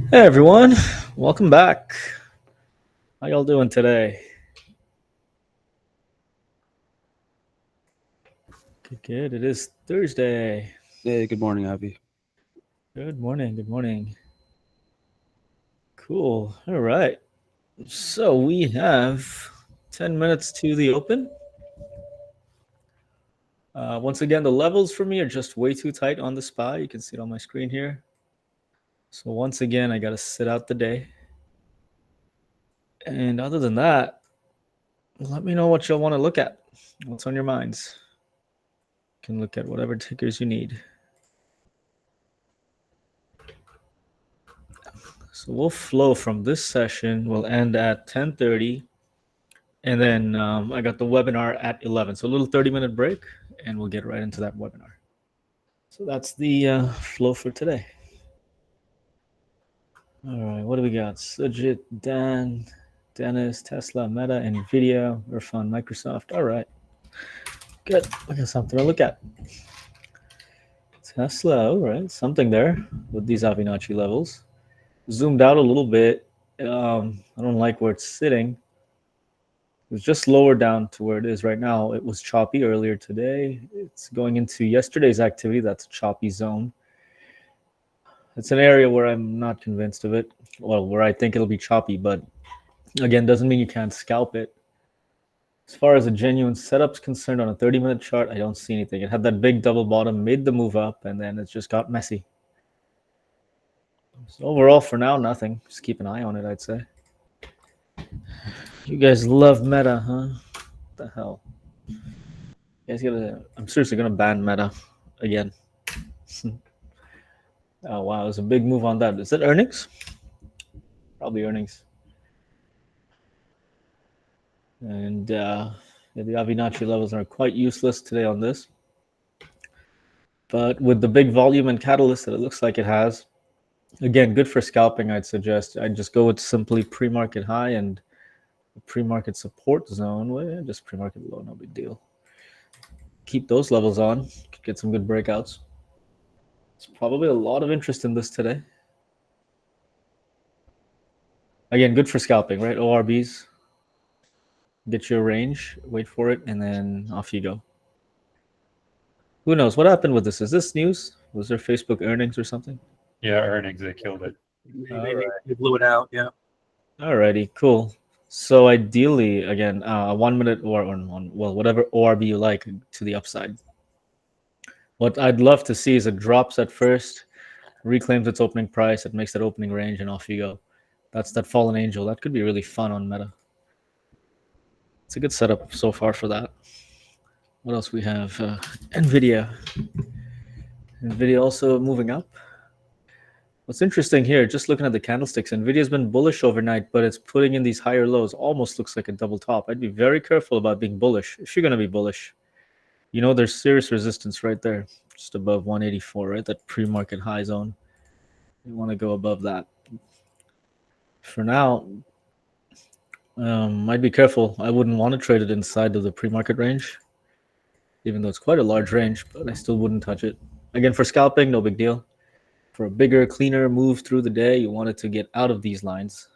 Hey everyone, welcome back. How y'all doing today? Good, good. It is Thursday. Hey, good morning, Avi. Good morning, good morning. Cool. All right. So we have 10 minutes to the open. Once again, the levels for me are just way too tight on the SPY. You can see it on my screen here. So once again, I got to sit out the day. And other than that, let me know what y'all want to look at. What's on your minds? You can look at whatever tickers you need. So we'll flow from this session. We'll end at 10:30, and then I got the webinar at 11. So a little 30-minute break, and we'll get right into that webinar. So that's the flow for today. All right, what do we got? Sujit, Dan, Dennis, Tesla, Meta, NVIDIA, Irfan, Microsoft. All right, good. I got something to look at. Tesla, all right, something there with these Avi levels. Zoomed out a little bit. I don't like where it's sitting. It was just lower down to where it is right now. It was choppy earlier today. It's going into yesterday's activity. That's a choppy zone. It's an area where I'm not convinced of it. Well, where I think it'll be choppy, but again, doesn't mean you can't scalp it. As far as a genuine setup's concerned on a 30-minute chart, I don't see anything. It had that big double bottom, made the move up, and then it just got messy. So overall, for now, nothing. Just keep an eye on it, I'd say. You guys love Meta, huh? What the hell? You guys gotta. I'm seriously gonna ban Meta again. Oh wow, it was a big move on that. Is it earnings? Probably earnings. And yeah, the Avinacci levels are quite useless today on this. But with the big volume and catalyst that it looks like it has, again, good for scalping. I'd suggest I'd just go with simply pre-market high and pre-market support zone. Well, just pre-market low, no big deal. Keep those levels on. Get some good breakouts. There's probably a lot of interest in this today. Again, good for scalping, right? ORBs, get your range, wait for it, and then off you go. Who knows what happened with this? Is this news? Was there Facebook earnings or something? Yeah, earnings, they killed it. They blew it out. Yeah. Alrighty, cool. So ideally, again, a 1 minute or well, whatever ORB you like to the upside. What I'd love to see is it drops at first, reclaims its opening price, it makes that opening range, and off you go. That's that fallen angel. That could be really fun on Meta. It's a good setup so far for that. What else we have? NVIDIA. NVIDIA also moving up. What's interesting here, just looking at the candlesticks, NVIDIA's been bullish overnight, but it's putting in these higher lows. Almost looks like a double top. I'd be very careful about being bullish. If you're going to be bullish, you know there's serious resistance right there, just above 184, right? That pre-market high zone. You want to go above that. For now, I'd be careful. I wouldn't want to trade it inside of the pre-market range, even though it's quite a large range, but I still wouldn't touch it. Again, for scalping, no big deal. For a bigger, cleaner move through the day, you want it to get out of these lines.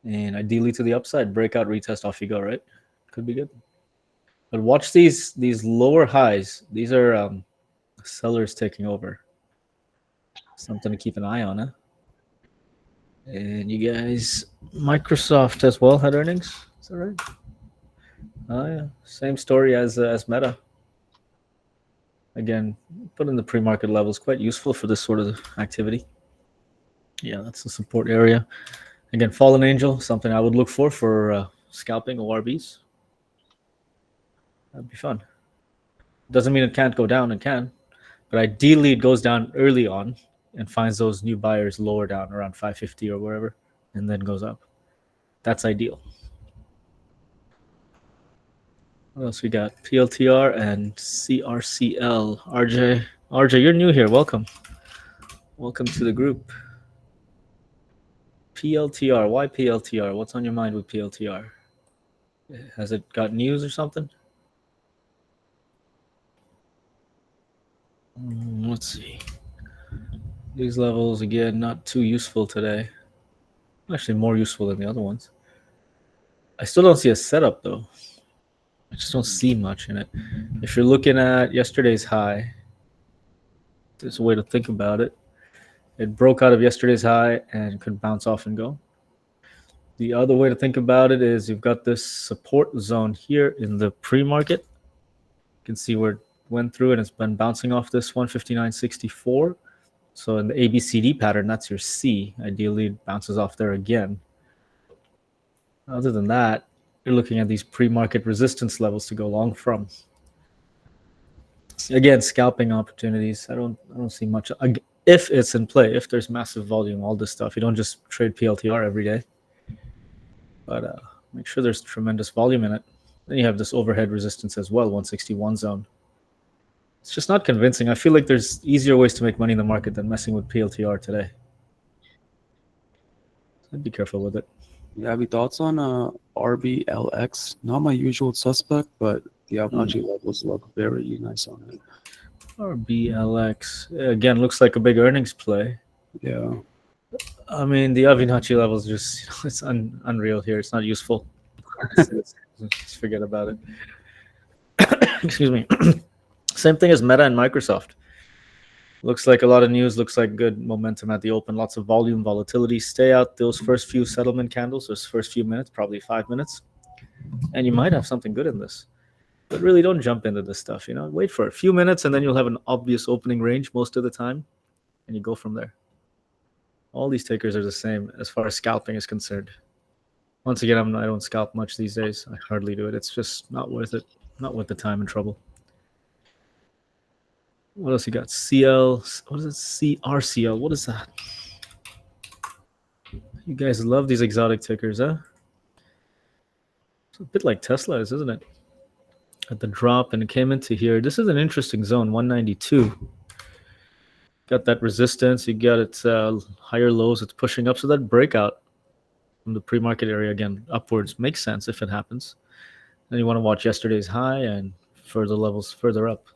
And ideally to the upside, breakout, retest, off you go, right? Could be good. But watch these lower highs. These are sellers taking over. Something to keep an eye on, huh? And you guys, Microsoft as well had earnings. Is that right? Oh yeah, same story as Meta. Again, put in the pre-market levels, quite useful for this sort of activity. Yeah, that's the support area. Again, fallen angel, something I would look for scalping ORBs. That'd be fun. Doesn't mean it can't go down, it can, but ideally it goes down early on and finds those new buyers lower down around 550 or wherever, and then goes up. That's ideal. What else we got? PLTR and CRCL. RJ, you're new here. Welcome. Welcome to the group. PLTR. Why PLTR? What's on your mind with PLTR? Has it got news or something? Let's see. These levels, again, not too useful today. Actually, more useful than the other ones. I still don't see a setup, though. I just don't see much in it. If you're looking at yesterday's high, there's a way to think about it. It broke out of yesterday's high and could bounce off and go. The other way to think about it is you've got this support zone here in the pre-market. You can see where it went through and it's been bouncing off this 159.64. So in the ABCD pattern, that's your C. Ideally, it bounces off there again. Other than that, you're looking at these pre-market resistance levels to go long from. Again, scalping opportunities. I don't see much. If it's in play, if there's massive volume, all this stuff, you don't just trade PLTR every day. But make sure there's tremendous volume in it. Then you have this overhead resistance as well, 161 zone. It's just not convincing. I feel like there's easier ways to make money in the market than messing with PLTR today. So I'd be careful with it. Yeah, Avi, thoughts on RBLX? Not my usual suspect, but the Avi levels look very nice on it. RBLX. Again, looks like a big earnings play. Yeah. I mean, the Avi levels just, it's unreal here. It's not useful. Just forget about it. Excuse me. Same thing as Meta and Microsoft. Looks like a lot of news, looks like good momentum at the open, lots of volume, volatility. Stay out those first few settlement candles, those first few minutes, probably 5 minutes, and you might have something good in this. But really don't jump into this stuff, Wait for a few minutes and then you'll have an obvious opening range most of the time, and you go from there. All these takers are the same as far as scalping is concerned. Once again, I don't scalp much these days. I hardly do it. It's just not worth it. Not worth the time and trouble. What else you got? CL. What is it? CRCL. What is that? You guys love these exotic tickers, huh? It's a bit like Tesla is, isn't it? At the drop, and it came into here. This is an interesting zone, 192. Got that resistance. You got its higher lows. It's pushing up. So that breakout from the pre-market area, again, upwards, makes sense if it happens. Then you want to watch yesterday's high and further levels further up.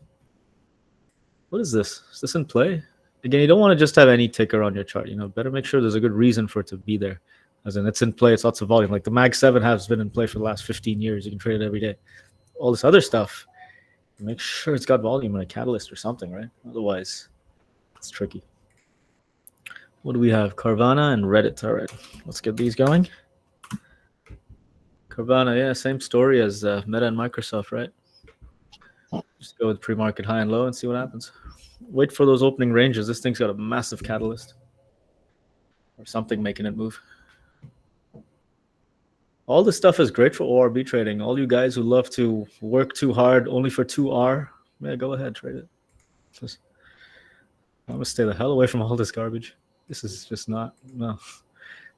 What is this? Is this in play? Again, you don't want to just have any ticker on your chart. Better make sure there's a good reason for it to be there. As in, it's in play. It's lots of volume. Like the Mag 7 has been in play for the last 15 years. You can trade it every day. All this other stuff, make sure it's got volume and a catalyst or something, right? Otherwise, it's tricky. What do we have? Carvana and Reddit. All right, let's get these going. Carvana, yeah, same story as Meta and Microsoft, right? Just go with pre-market high and low and see what happens. Wait for those opening ranges. This thing's got a massive catalyst or something making it move. All this stuff is great for ORB trading. All you guys who love to work too hard only for 2R, yeah, go ahead, trade it. I'm gonna stay the hell away from all this garbage. This is just not, no.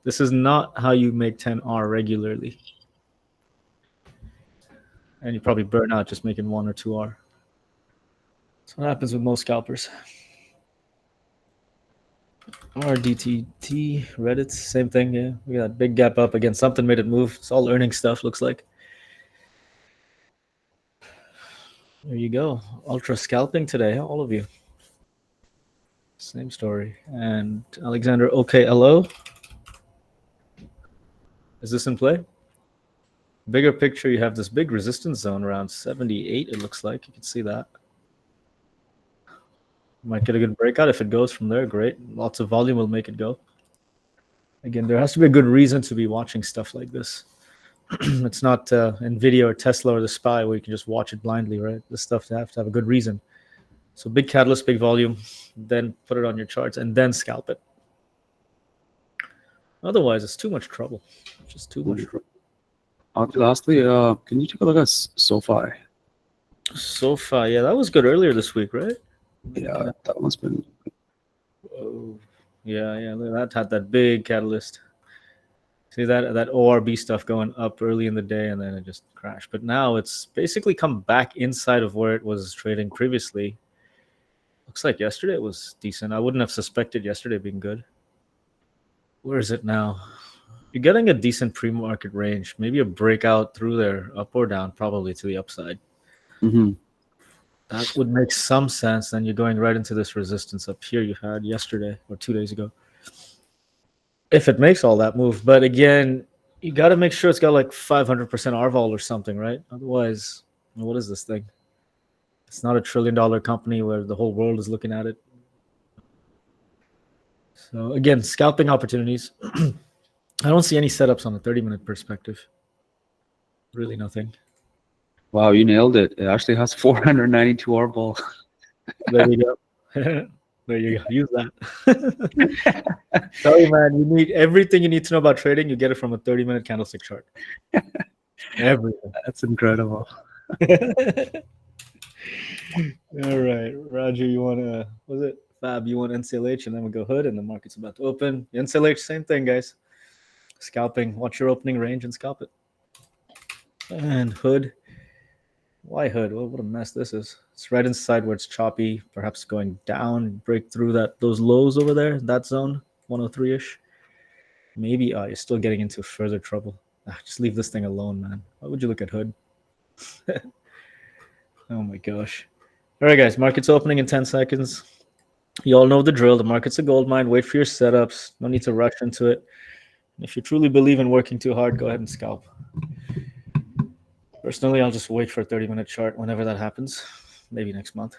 This is not how you make 10R regularly. And you probably burn out just making 1 or 2R. That's what happens with most scalpers. RDTT, Reddit, same thing, yeah. We got that big gap up again. Something made it move. It's all earning stuff, looks like. There you go. Ultra scalping today, all of you. Same story. And Alexander, OKLO. Is this in play? Bigger picture, you have this big resistance zone around 78, it looks like. You can see that. Might get a good breakout. If it goes from there, great. Lots of volume will make it go. Again, there has to be a good reason to be watching stuff like this. It's not NVIDIA or Tesla or the SPY where you can just watch it blindly, right? This stuff have to have a good reason. So big catalyst, big volume, then put it on your charts and then scalp it. Otherwise, it's too much trouble. Just too much trouble. Lastly, can you take a look at SoFi? SoFi, yeah, that was good earlier this week, right? Yeah, that one's been. Oh, yeah, that had that big catalyst. See that ORB stuff going up early in the day and then it just crashed. But now it's basically come back inside of where it was trading previously. Looks like yesterday it was decent. I wouldn't have suspected yesterday being good. Where is it now? You're getting a decent pre-market range. Maybe a breakout through there, up or down, probably to the upside. Mm-hmm. That would make some sense. Then you're going right into this resistance up here you had yesterday or 2 days ago. If it makes all that move. But again, you got to make sure it's got like 500% RVOL or something, right? Otherwise, what is this thing? It's not a $1 trillion company where the whole world is looking at it. So again, scalping opportunities. I don't see any setups on a 30-minute perspective. Really nothing. Wow, you nailed it. It actually has 492 R ball. There you go. There you go. Use that. Tell you, man, you need everything you need to know about trading. You get it from a 30-minute candlestick chart. Everything. That's incredible. All right, Roger, you want to, was it Fab? You want NCLH, and then we go hood, and the market's about to open. NCLH, same thing, guys. Scalping. Watch your opening range and scalp it. And hood. Why hood? Well, what a mess this is. It's right inside where it's choppy, perhaps going down, break through those lows over there, that zone, 103-ish. Maybe you're still getting into further trouble. Just leave this thing alone, man. Why would you look at hood? Oh my gosh. All right, guys, market's opening in 10 seconds. You all know the drill. The market's a gold mine. Wait for your setups. No need to rush into it. If you truly believe in working too hard, go ahead and scalp. Personally, I'll just wait for a 30-minute chart whenever that happens. Maybe next month.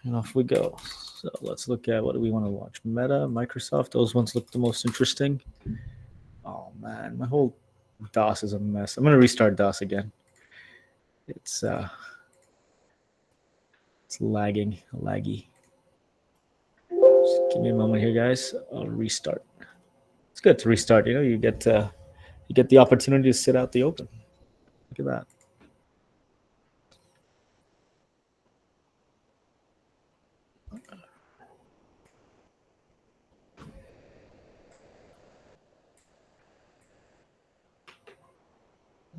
And off we go. So let's look at what do we want to watch. Meta, Microsoft, those ones look the most interesting. Oh, man, my whole DOS is a mess. I'm going to restart DOS again. It's laggy. Just give me a moment here, guys. I'll restart. It's good to restart. You get the opportunity to sit out the open. Look at that.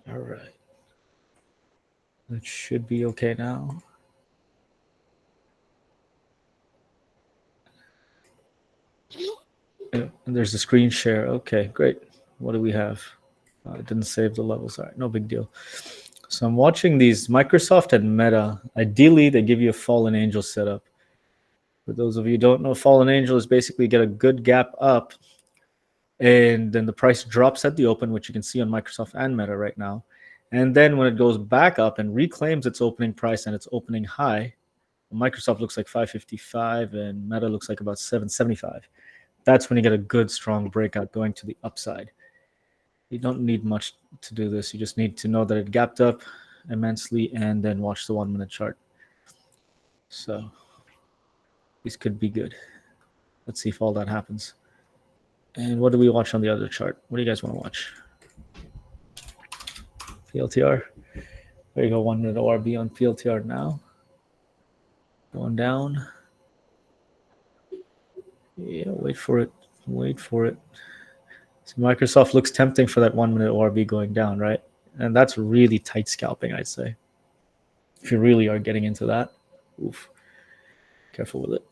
All right. That should be okay now. And there's the screen share. Okay, great. What do we have? It didn't save the levels. All right, no big deal. So I'm watching these Microsoft and Meta. Ideally, they give you a fallen angel setup. For those of you who don't know, fallen angel is basically get a good gap up, and then the price drops at the open, which you can see on Microsoft and Meta right now. And then when it goes back up and reclaims its opening price and its opening high, Microsoft looks like 555 and Meta looks like about 775. That's when you get a good, strong breakout going to the upside. You don't need much to do this. You just need to know that it gapped up immensely and then watch the 1-minute chart. So these could be good. Let's see if all that happens. And what do we watch on the other chart? What do you guys want to watch? PLTR. There you go, 1-minute ORB on PLTR now. Going down. Yeah, wait for it. So Microsoft looks tempting for that 1-minute ORB going down, right? And that's really tight scalping, I'd say. If you really are getting into that, oof, careful with it.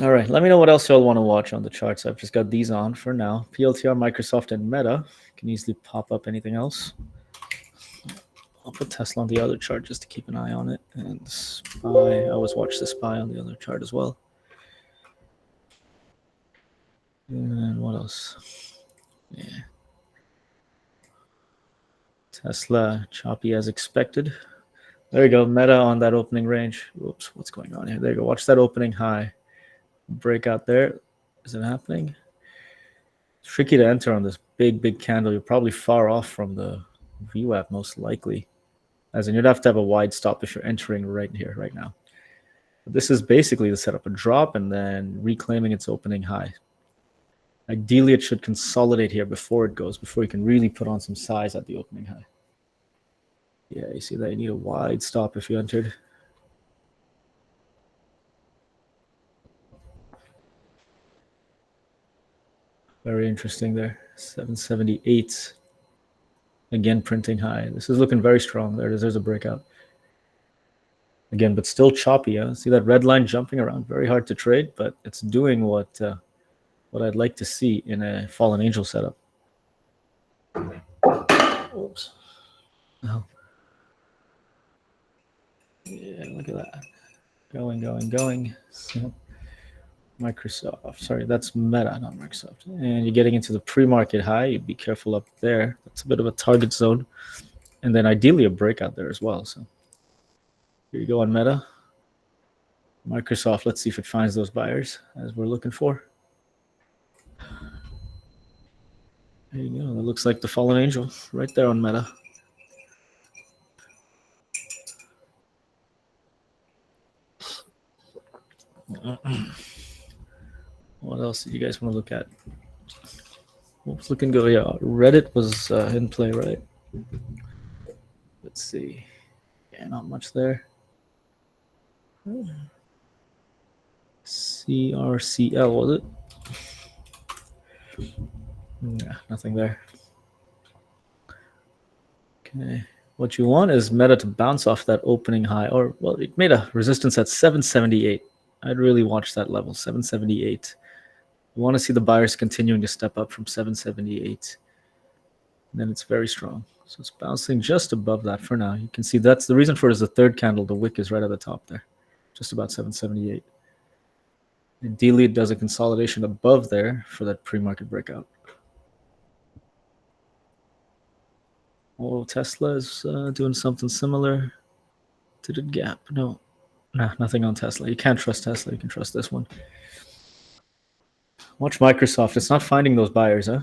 All right, let me know what else y'all want to watch on the charts. I've just got these on for now. PLTR, Microsoft, and Meta. Can easily pop up anything else. I'll put Tesla on the other chart just to keep an eye on it. And the SPY, I always watch the SPY on the other chart as well. And what else? Yeah. Tesla, choppy as expected. There you go, Meta on that opening range. Whoops, what's going on here? There you go, watch that opening high. Breakout there. Is it happening? It's tricky to enter on this big candle. You're probably far off from the VWAP most likely. As in, you'd have to have a wide stop if you're entering right here, right now. But this is basically to set up a drop and then reclaiming its opening high. Ideally, it should consolidate here before it goes, before you can really put on some size at the opening high. Yeah, you see that? You need a wide stop if you entered. Very interesting there. 778. Again, printing high. This is looking very strong. There's a breakout. Again, but still choppy. See that red line jumping around? Very hard to trade, but it's doing what I'd like to see in a fallen angel setup. Oops. No. Yeah, look at that. Going. So, Microsoft. Sorry, that's Meta, not Microsoft. And you're getting into the pre-market high. You'd be careful up there. That's a bit of a target zone. And then ideally a breakout there as well. So here you go on Meta. Microsoft, let's see if it finds those buyers as we're looking for. There you go. That looks like the fallen angel right there on Meta. What else did you guys want to look at? What's looking good? Yeah, Reddit was in play, right? Let's see. Yeah, not much there. CRCL, was it? Yeah, nothing there. Okay. What you want is Meta to bounce off that opening high, or, well, it made a resistance at 778. I'd really watch that level, 778. You want to see the buyers continuing to step up from 778. And then it's very strong. So it's bouncing just above that for now. You can see that's the reason for it is the third candle. The wick is right at the top there, just about 778. Ideally, it does a consolidation above there for that pre-market breakout. Oh, Tesla is doing something similar. Did it gap? No. Nah, nothing on Tesla. You can't trust Tesla. You can trust this one. Watch Microsoft. It's not finding those buyers, huh?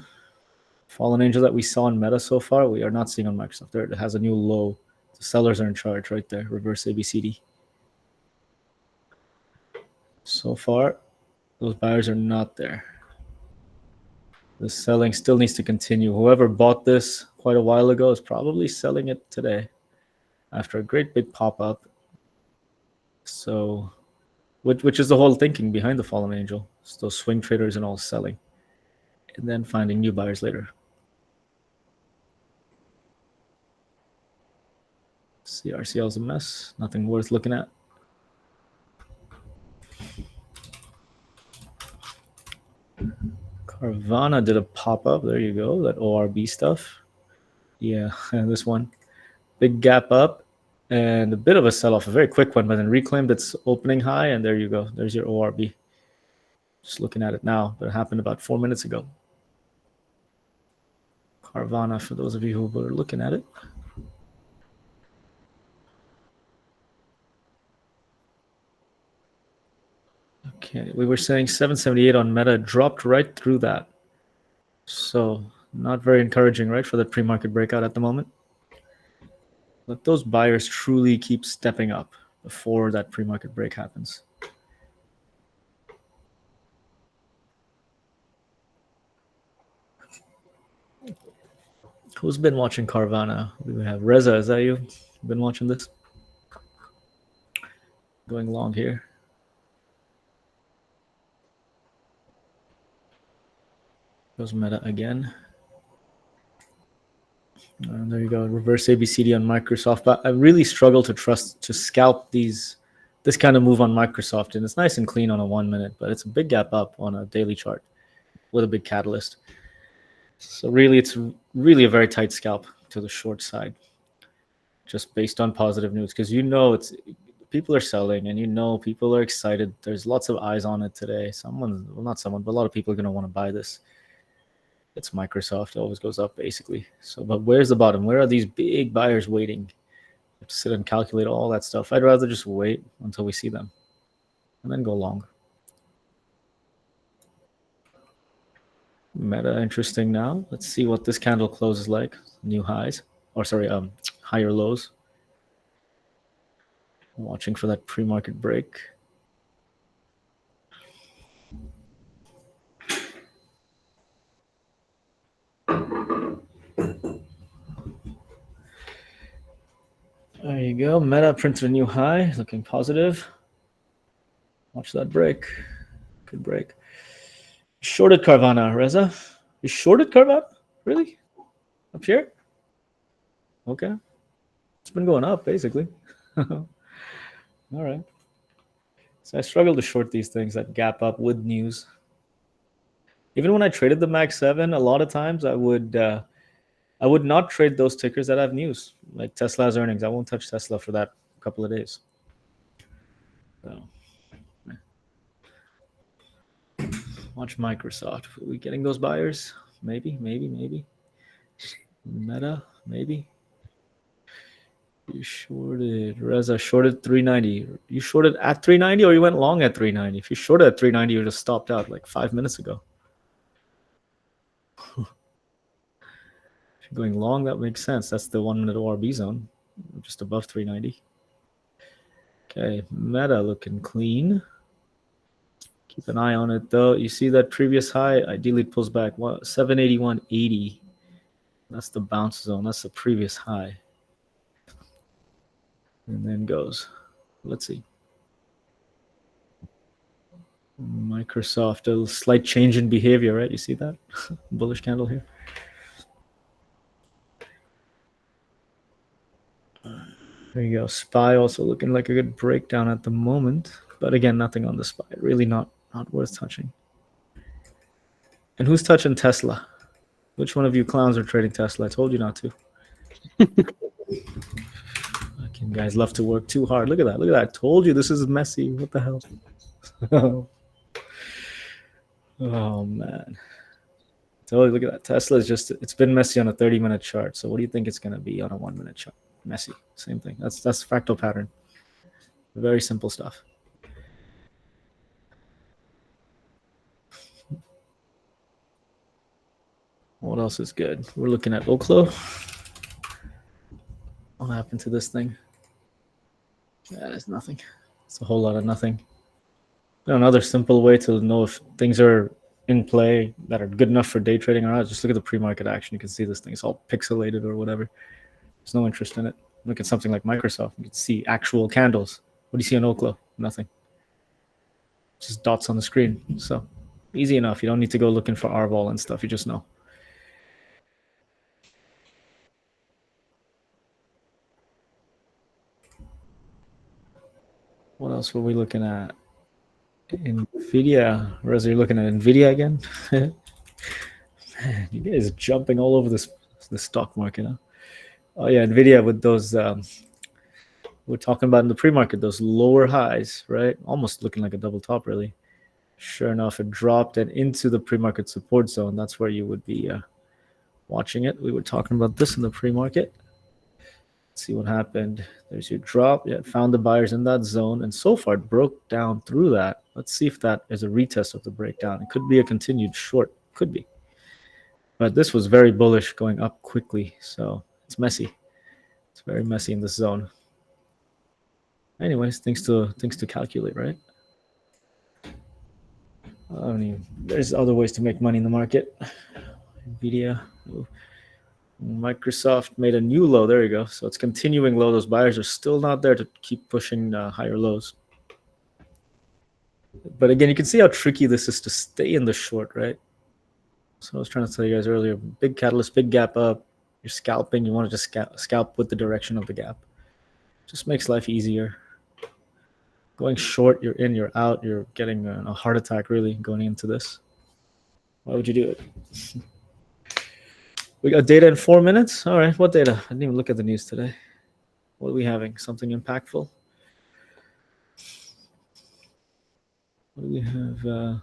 Fallen angel that we saw in Meta so far, we are not seeing on Microsoft. There, it has a new low. The sellers are in charge right there. Reverse ABCD. So far, those buyers are not there. The selling still needs to continue. Whoever bought this quite a while ago is probably selling it today after a great big pop-up. So, which is the whole thinking behind the fallen angel. It's those swing traders and all selling, and then finding new buyers later. CRCL is a mess. Nothing worth looking at. Carvana did a pop-up. There you go. That ORB stuff. Yeah, and this one. Big gap up and a bit of a sell-off. A very quick one, but then reclaimed its opening high, and there you go. There's your ORB. Just looking at it now. That happened about 4 minutes ago. Carvana, for those of you who were looking at it. Okay, we were saying 778 on Meta, dropped right through that. So not very encouraging, right, for the pre-market breakout at the moment. Let those buyers truly keep stepping up before that pre-market break happens. Who's been watching Carvana? We have Reza. Is that you? Been watching this? Going long here. Goes Meta again. And there you go. Reverse ABCD on Microsoft. But I really struggle to scalp this kind of move on Microsoft. And it's nice and clean on a 1 minute, but it's a big gap up on a daily chart with a big catalyst. So really, it's really a very tight scalp to the short side, just based on positive news, because people are selling and people are excited. There's lots of eyes on it today. But a lot of people are going to want to buy this. It's Microsoft. It always goes up basically. So, but where's the bottom? Where are these big buyers waiting? You have to sit and calculate all that stuff. I'd rather just wait until we see them and then go long. Meta interesting now. Let's see what this candle closes like. New highs, higher lows. I'm watching for that pre-market break. There you go. Meta printed a new high, looking positive. Watch that break. Good break. Shorted Carvana, Reza. You shorted Carvana? Really? Up here? Okay. It's been going up, basically. All right. So I struggle to short these things that gap up with news. Even when I traded the Max 7, a lot of times I would I would not trade those tickers that have news, like Tesla's earnings. I won't touch Tesla for that couple of days. So, watch Microsoft. Are we getting those buyers? Maybe. Meta, maybe. You shorted. Reza shorted 390. You shorted at 390 or you went long at 390? If you shorted at 390, you just stopped out like 5 minutes ago. If you're going long, that makes sense. That's the 1 minute ORB zone, just above 390. Okay, Meta looking clean. Keep an eye on it though. You see that previous high? Ideally, it pulls back. What? 781.80. That's the bounce zone. That's the previous high. And then goes. Let's see. Microsoft, a slight change in behavior, right? You see that? Bullish candle here. There you go. SPY also looking like a good breakdown at the moment. But again, nothing on the SPY. Really not worth touching. And who's touching Tesla? Which one of you clowns are trading Tesla? I told you not to. Fucking guys love to work too hard. Look at that. I told you this is messy. What the hell? Oh, man. Totally. Look at that. Tesla is just, it's been messy on a 30-minute chart. So what do you think it's going to be on a 1 minute chart? Messy. Same thing. That's fractal pattern. Very simple stuff. What else is good? We're looking at Oklo. What happened to this thing? Yeah, there's nothing. It's a whole lot of nothing. Another simple way to know if things are in play that are good enough for day trading or not, just look at the pre-market action. You can see this thing. It's all pixelated or whatever. There's no interest in it. Look at something like Microsoft. You can see actual candles. What do you see on Oklo? Nothing. Just dots on the screen. So easy enough. You don't need to go looking for RVol and stuff. You just know. What else were we looking at? NVIDIA. Reza, you're looking at NVIDIA again? Man, you guys are jumping all over the stock market, huh? Oh, yeah, NVIDIA with those, we're talking about in the pre-market, those lower highs, right? Almost looking like a double top, really. Sure enough, it dropped and into the pre-market support zone. That's where you would be watching it. We were talking about this in the pre-market. See what happened. There's your drop. Yeah, it found the buyers in that zone, and so far it broke down through that. Let's see if that is a retest of the breakdown. It could be a continued short. Could be. But this was very bullish going up quickly, so it's messy. It's very messy in this zone. Anyways, things to calculate, right? I mean, there's other ways to make money in the market. NVIDIA. Ooh. Microsoft made a new low. There you go. So it's continuing low. Those buyers are still not there to keep pushing higher lows. But again, you can see how tricky this is to stay in the short, right? So I was trying to tell you guys earlier, big catalyst, big gap up. You're scalping. You want to just scalp with the direction of the gap. Just makes life easier. Going short, you're in, you're out. You're getting a heart attack, really, going into this. Why would you do it? We got data in 4 minutes. All right, what data? I didn't even look at the news today. What are we having? Something impactful? What do we have?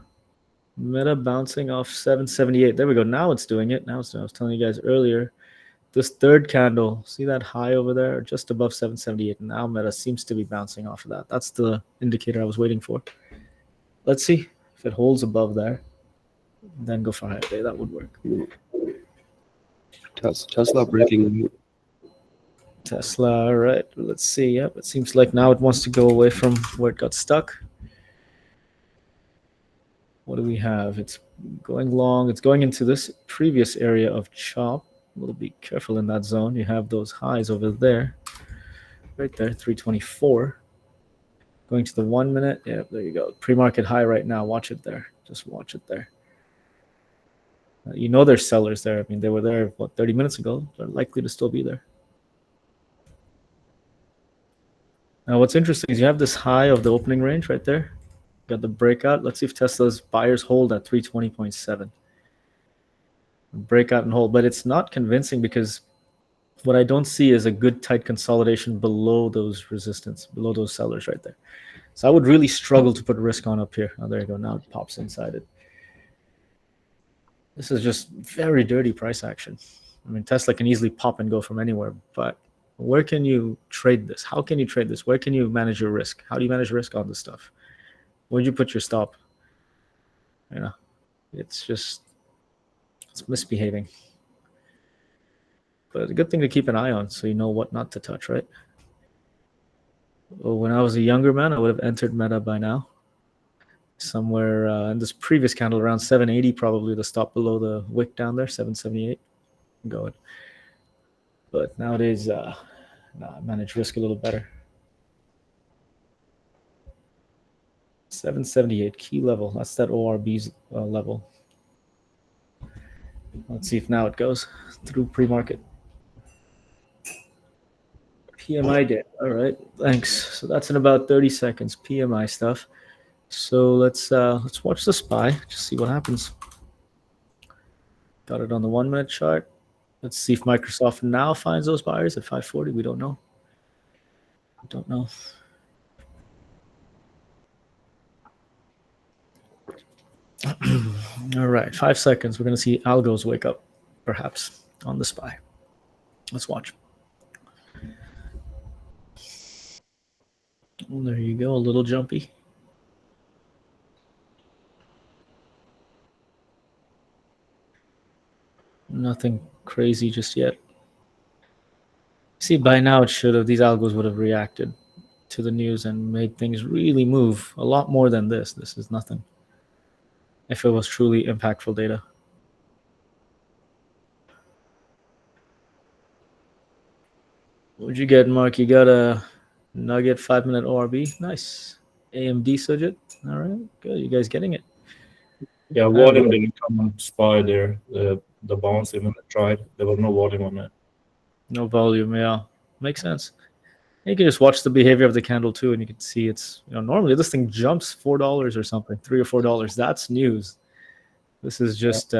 Meta bouncing off 778. There we go. Now it's doing it. I was telling you guys earlier. This third candle, see that high over there, just above 778. And now Meta seems to be bouncing off of that. That's the indicator I was waiting for. Let's see if it holds above there. Then go for higher day. That would work. Tesla breaking. Tesla, all right. Let's see. Yep, it seems like now it wants to go away from where it got stuck. What do we have? It's going long. It's going into this previous area of chop. We'll be careful in that zone. You have those highs over there. Right there, 324. Going to the 1 minute. Yeah, there you go. Pre-market high right now. Watch it there. Just watch it there. You know there's sellers there. I mean, they were there, 30 minutes ago. They're likely to still be there. Now, what's interesting is you have this high of the opening range right there. Got the breakout. Let's see if Tesla's buyers hold at 320.7. breakout and hold, but it's not convincing because what I don't see is a good tight consolidation below those resistance, below those sellers right there. So I would really struggle to put risk on up here. Oh, there you go. Now it pops inside it. This is just very dirty price action. I mean, Tesla can easily pop and go from anywhere, but where can you trade this? How can you trade this? Where can you manage your risk? How do you manage risk on this stuff? Where'd you put your stop? You know, it's misbehaving. But a good thing to keep an eye on so you know what not to touch, right? Well, when I was a younger man, I would have entered Meta by now. Somewhere in this previous candle, around 780, probably the stop below the wick down there, 778. Go it. But nowadays, I manage risk a little better. 778 key level. That's that ORB's level. Let's see if now it goes through pre-market. PMI did. All right, thanks. So that's in about 30 seconds. PMI stuff. So let's watch the SPY. Just see what happens. Got it on the 1 minute chart. Let's see if Microsoft now finds those buyers at 540. We don't know. We don't know. All right, 5 seconds. We're going to see algos wake up, perhaps, on the SPY. Let's watch. Well, there you go, a little jumpy. Nothing crazy just yet. See, by now it should have, these algos would have reacted to the news and made things really move a lot more than this. This is nothing. If it was truly impactful data. What'd you get, Mark? You got a Nugget 5 minute ORB. Nice. AMD Sujit. All right, good. You guys getting it? Yeah, volume didn't come on SPY there. The bounce even tried. There was no volume on it. No volume, yeah. Makes sense. You can just watch the behavior of the candle too, and you can see it's, normally this thing jumps $4 or something, $3 or $4. That's news. This is just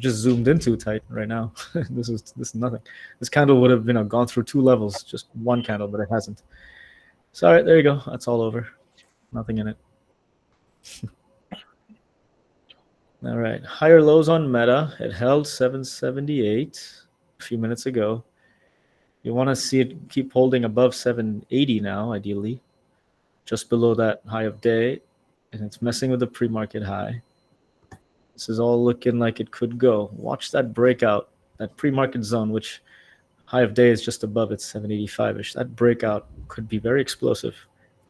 zoomed in too tight right now. This is nothing. This candle would have gone through 2 levels, just one candle, but it hasn't. So all right, there you go. That's all over. Nothing in it. All right, higher lows on Meta. It held 778 a few minutes ago. You want to see it keep holding above 780 now, ideally, just below that high of day, and it's messing with the pre-market high. This is all looking like it could go. Watch that breakout, that pre-market zone, which high of day is just above it, 785-ish. That breakout could be very explosive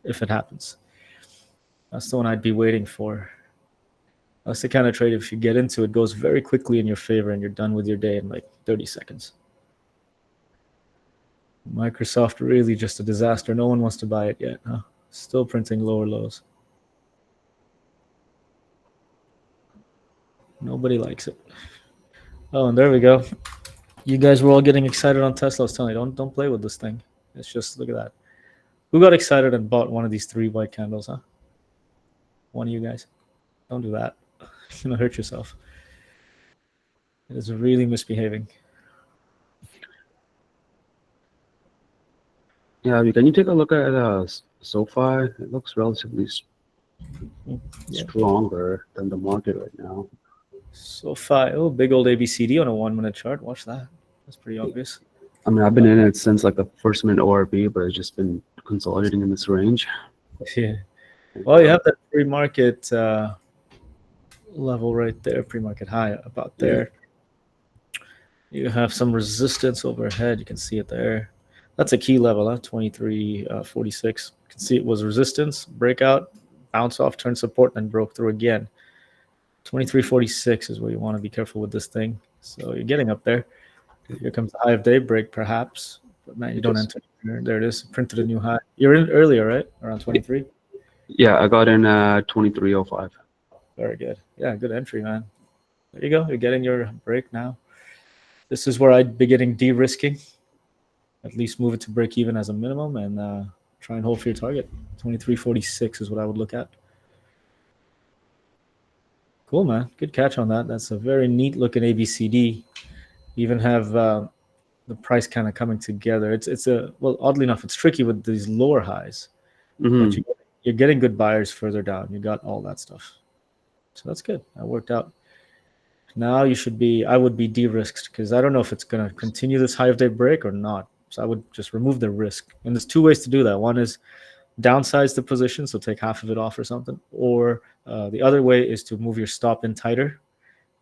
if it happens. That's the one I'd be waiting for. That's the kind of trade, if you get into it, goes very quickly in your favor and you're done with your day in like 30 seconds. Microsoft really just a disaster. No one wants to buy it yet, huh? Still printing lower lows. Nobody likes it. Oh, and there we go. You guys were all getting excited on Tesla. I was telling you, don't play with this thing. It's just, look at that. Who got excited and bought one of these 3 white candles, huh? One of you guys. Don't do that. You're going to hurt yourself. It is really misbehaving. Yeah, can you take a look at SoFi? It looks relatively stronger than the market right now. SoFi, oh, big old ABCD on a 1 minute chart. Watch that. That's pretty obvious. I mean, I've been in it since like the first minute ORB, but it's just been consolidating in this range. Yeah. Well, you have that pre-market level right there, pre-market high about there. You have some resistance overhead. You can see it there. That's a key level, 2346. You can see it was resistance, breakout, bounce off, turn support, and broke through again. 2346 is where you want to be careful with this thing. So you're getting up there. Here comes the high of day break, perhaps. But man, you don't enter. There it is. Printed a new high. You're in earlier, right? Around 23? Yeah, I got in 2305. Very good. Yeah, good entry, man. There you go. You're getting your break now. This is where I'd be getting de-risking. At least move it to break even as a minimum and try and hold for your target. 2346 is what I would look at. Cool, man. Good catch on that. That's a very neat looking ABCD. You even have the price kind of coming together. It's a well, oddly enough, it's tricky with these lower highs, but you're getting good buyers further down. You got all that stuff, so that's good. That worked out. Now you should be. I would be de-risked because I don't know if it's gonna continue this high of day break or not. So I would just remove the risk. And there's two ways to do that. One is downsize the position, so take half of it off or something. Or the other way is to move your stop in tighter,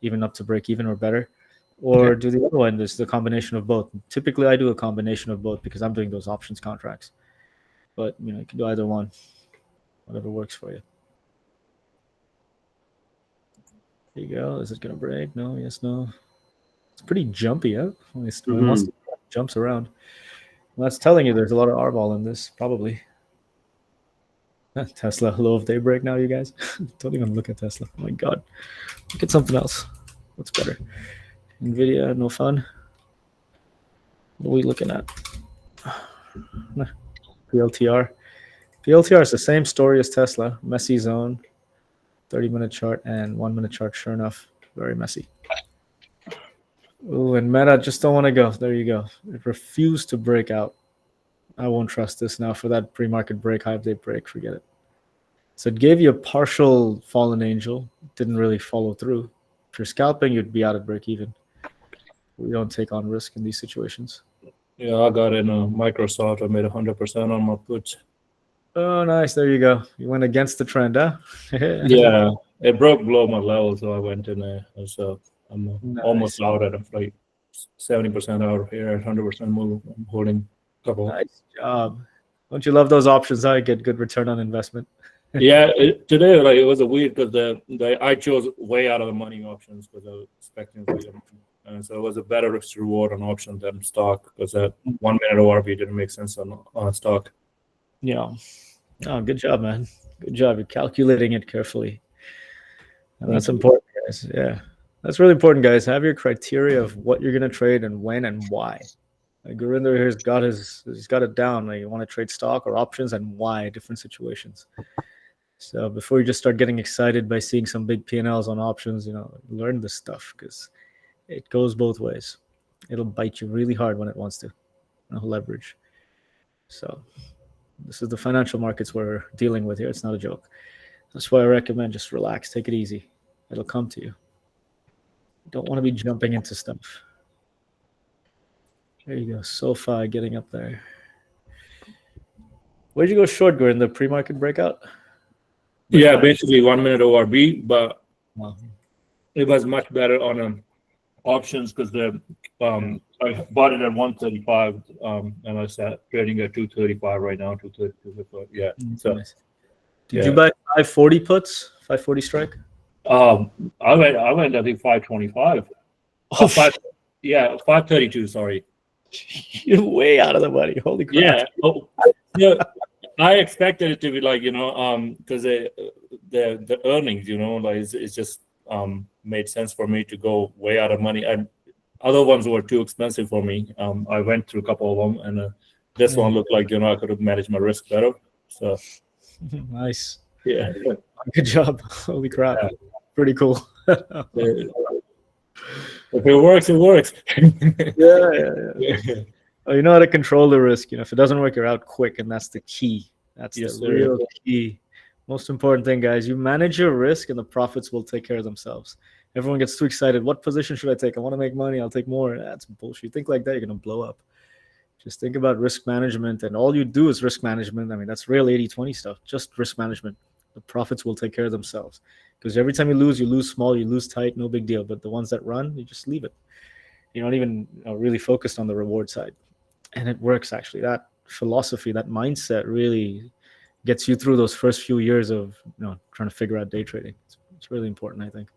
even up to break even or better. Or do the other one. There's the combination of both. Typically, I do a combination of both because I'm doing those options contracts. But you can do either one, whatever works for you. There you go. Is it gonna break? No. Yes. No. It's pretty jumpy, huh? Once it jumps around. Well, that's telling you there's a lot of R-ball in this, probably. Tesla low of daybreak now, you guys. Don't even look at Tesla. Oh my god. Look at something else. What's better? Nvidia, no fun. What are we looking at? PLTR. PLTR is the same story as Tesla. Messy zone. 30-minute chart and 1-minute chart, sure enough. Very messy. Oh, and Meta just don't want to go. There you go. It refused to break out. I won't trust this now for that pre-market break, high day break. Forget it. So it gave you a partial fallen angel. Didn't really follow through. If you're scalping, you'd be out at break even. We don't take on risk in these situations. Yeah, I got in Microsoft. I made 100% on my puts. Oh, nice. There you go. You went against the trend, huh? Yeah, it broke below my level, so I went in there. So I'm almost out at like 70% out here, 100% move. I'm holding a couple. Nice job. Don't you love those options? I get good return on investment. Yeah, today like it was a weird because I chose way out of the money options because I was expecting to, and so it was a better risk reward on option than stock because that 1 minute ORB didn't make sense on stock. Yeah. Oh, good job, man. Good job. You're calculating it carefully. And that's important, guys. Yeah. That's really important, guys. Have your criteria of what you're going to trade and when and why. Like Gurinder here's got he's got it down. Like you want to trade stock or options and why, different situations. So before you just start getting excited by seeing some big P&Ls on options, learn this stuff because it goes both ways. It'll bite you really hard when it wants to. No leverage. So this is the financial markets we're dealing with here. It's not a joke. That's why I recommend just relax, take it easy. It'll come to you. You don't want to be jumping into stuff. There you go. SoFi getting up there. Where'd you go short, Gordon? The pre-market breakout? Yeah, basically 1 minute ORB, but Wow. it was much better on options because I bought it at 135 and I sat trading at 235 right now. 232. Yeah. So Nice. Did you buy 540 puts? 540 strike? I went I think 525. Oh, 532. Sorry. You're way out of the money. Holy crap. Yeah. Oh, yeah. I expected it to be like because the earnings like it's just made sense for me to go way out of money, and other ones were too expensive for me. I went through a couple of them, and this one looked like I could have managed my risk better. So Nice. yeah, Good job. Holy crap. Yeah. Pretty cool. if it works, it works. Yeah. Oh, you know how to control the risk. If it doesn't work, you're out quick, and that's the key. That's Yes, the sir. real key. Most important thing, guys. You manage your risk, and the profits will take care of themselves. Everyone gets too excited. What position should I take? I want to make money. I'll take more. That's bullshit. You think like that, you're gonna blow up. Just think about risk management, and all you do is risk management. I mean, that's real 80-20 stuff. Just risk management. The profits will take care of themselves. Because every time you lose small, you lose tight, no big deal. But the ones that run, you just leave it. You're not even really focused on the reward side. And it works, actually. That philosophy, that mindset really gets you through those first few years of trying to figure out day trading. It's really important, I think.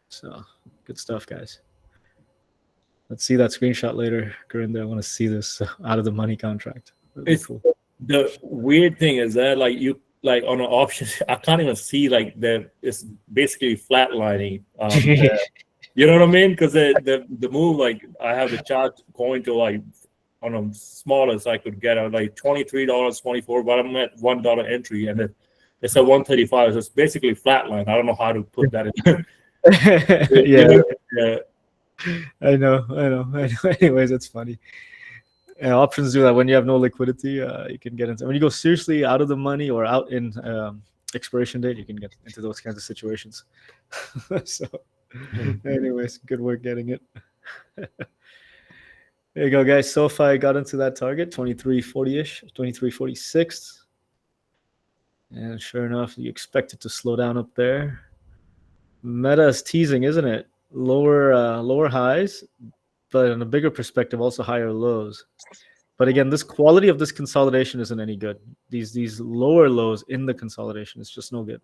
So, good stuff, guys. Let's see that screenshot later, Gurinder. I want to see this out of the money contract. Really cool. The weird thing is that you on an option, I can't even see it's basically flatlining. You know what I mean? Because the move, I have the chart going to on the smallest I could get at $23, $24, but I'm at $1 entry, and it's a 135. So it's basically flatline. I don't know how to put that in. Yeah, Yeah. I know. Anyways, it's funny. Yeah, options do that when you have no liquidity. You can get into when you go seriously out of the money or out in expiration date. You can get into those kinds of situations. So, anyways, good work getting it. There you go, guys. SoFi got into that target 2340-ish, 2346, and sure enough, you expect it to slow down up there. Meta is teasing, isn't it? Lower highs, but in a bigger perspective, also higher lows. But again, this quality of this consolidation isn't any good. These lower lows in the consolidation is just no good.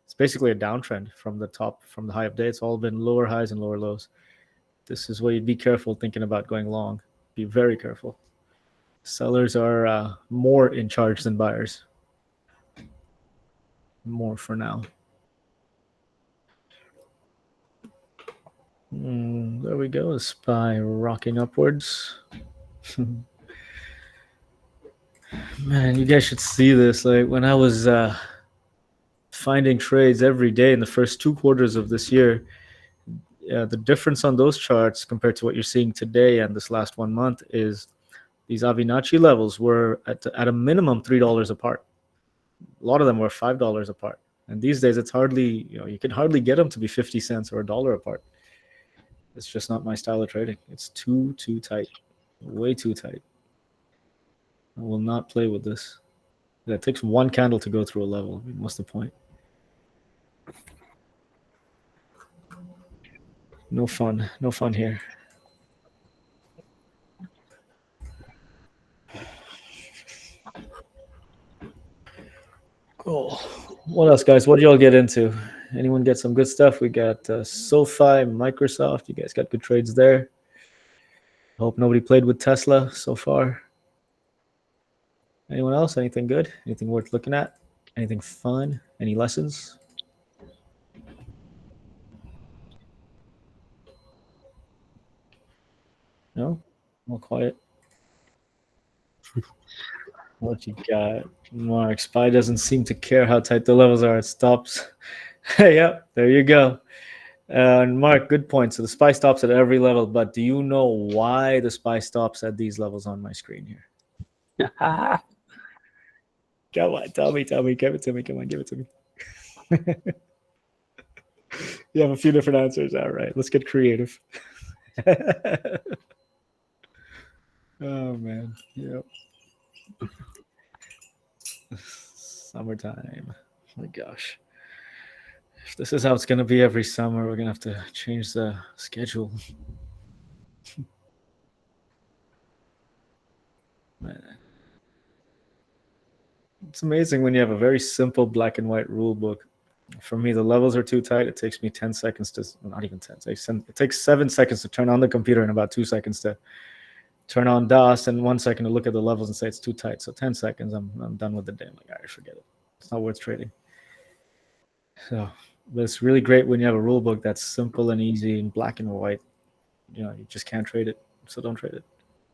It's basically a downtrend from the top, from the high of day. It's all been lower highs and lower lows. This is where you'd be careful thinking about going long. Be very careful. Sellers are more in charge than buyers. More for now. There we go. A SPY rocking upwards. Man, you guys should see this. Like when I was finding trades every day in the first 2 quarters of this year, the difference on those charts compared to what you're seeing today and this last 1 month is these Avinacci levels were at a minimum $3 apart. A lot of them were $5 apart. And these days it's hardly, you can hardly get them to be 50 cents or $1 apart. It's just not my style of trading. It's too tight. Way too tight. I will not play with this. It takes one candle to go through a level. I mean, what's the point? No fun. No fun here. Cool. What else, guys? What did y'all get into? Anyone get some good stuff? We got SoFi, Microsoft. You guys got good trades there. Hope nobody played with Tesla so far. Anyone else? Anything good? Anything worth looking at? Anything fun? Any lessons? No? All quiet. What you got? Mark, SPY doesn't seem to care how tight the levels are. It stops. Yep, there you go. And Mark, good point. So the SPY stops at every level, but do you know why the SPY stops at these levels on my screen here? Come on, tell me, give it to me. Come on, give it to me. You have a few different answers. All right, let's get creative. Oh man, yep. Summertime. Oh my gosh. If this is how it's gonna be every summer, we're gonna have to change the schedule. Man. It's amazing when you have a very simple black and white rule book. For me, the levels are too tight. It takes me 10 seconds to, not even 10, it takes 7 seconds to turn on the computer and about 2 seconds to turn on DOS and 1 second to look at the levels and say it's too tight. So 10 seconds, I'm done with the day. I'm like, all right, forget it. It's not worth trading. So, but it's really great when you have a rule book that's simple and easy and black and white. You just can't trade it. So don't trade it.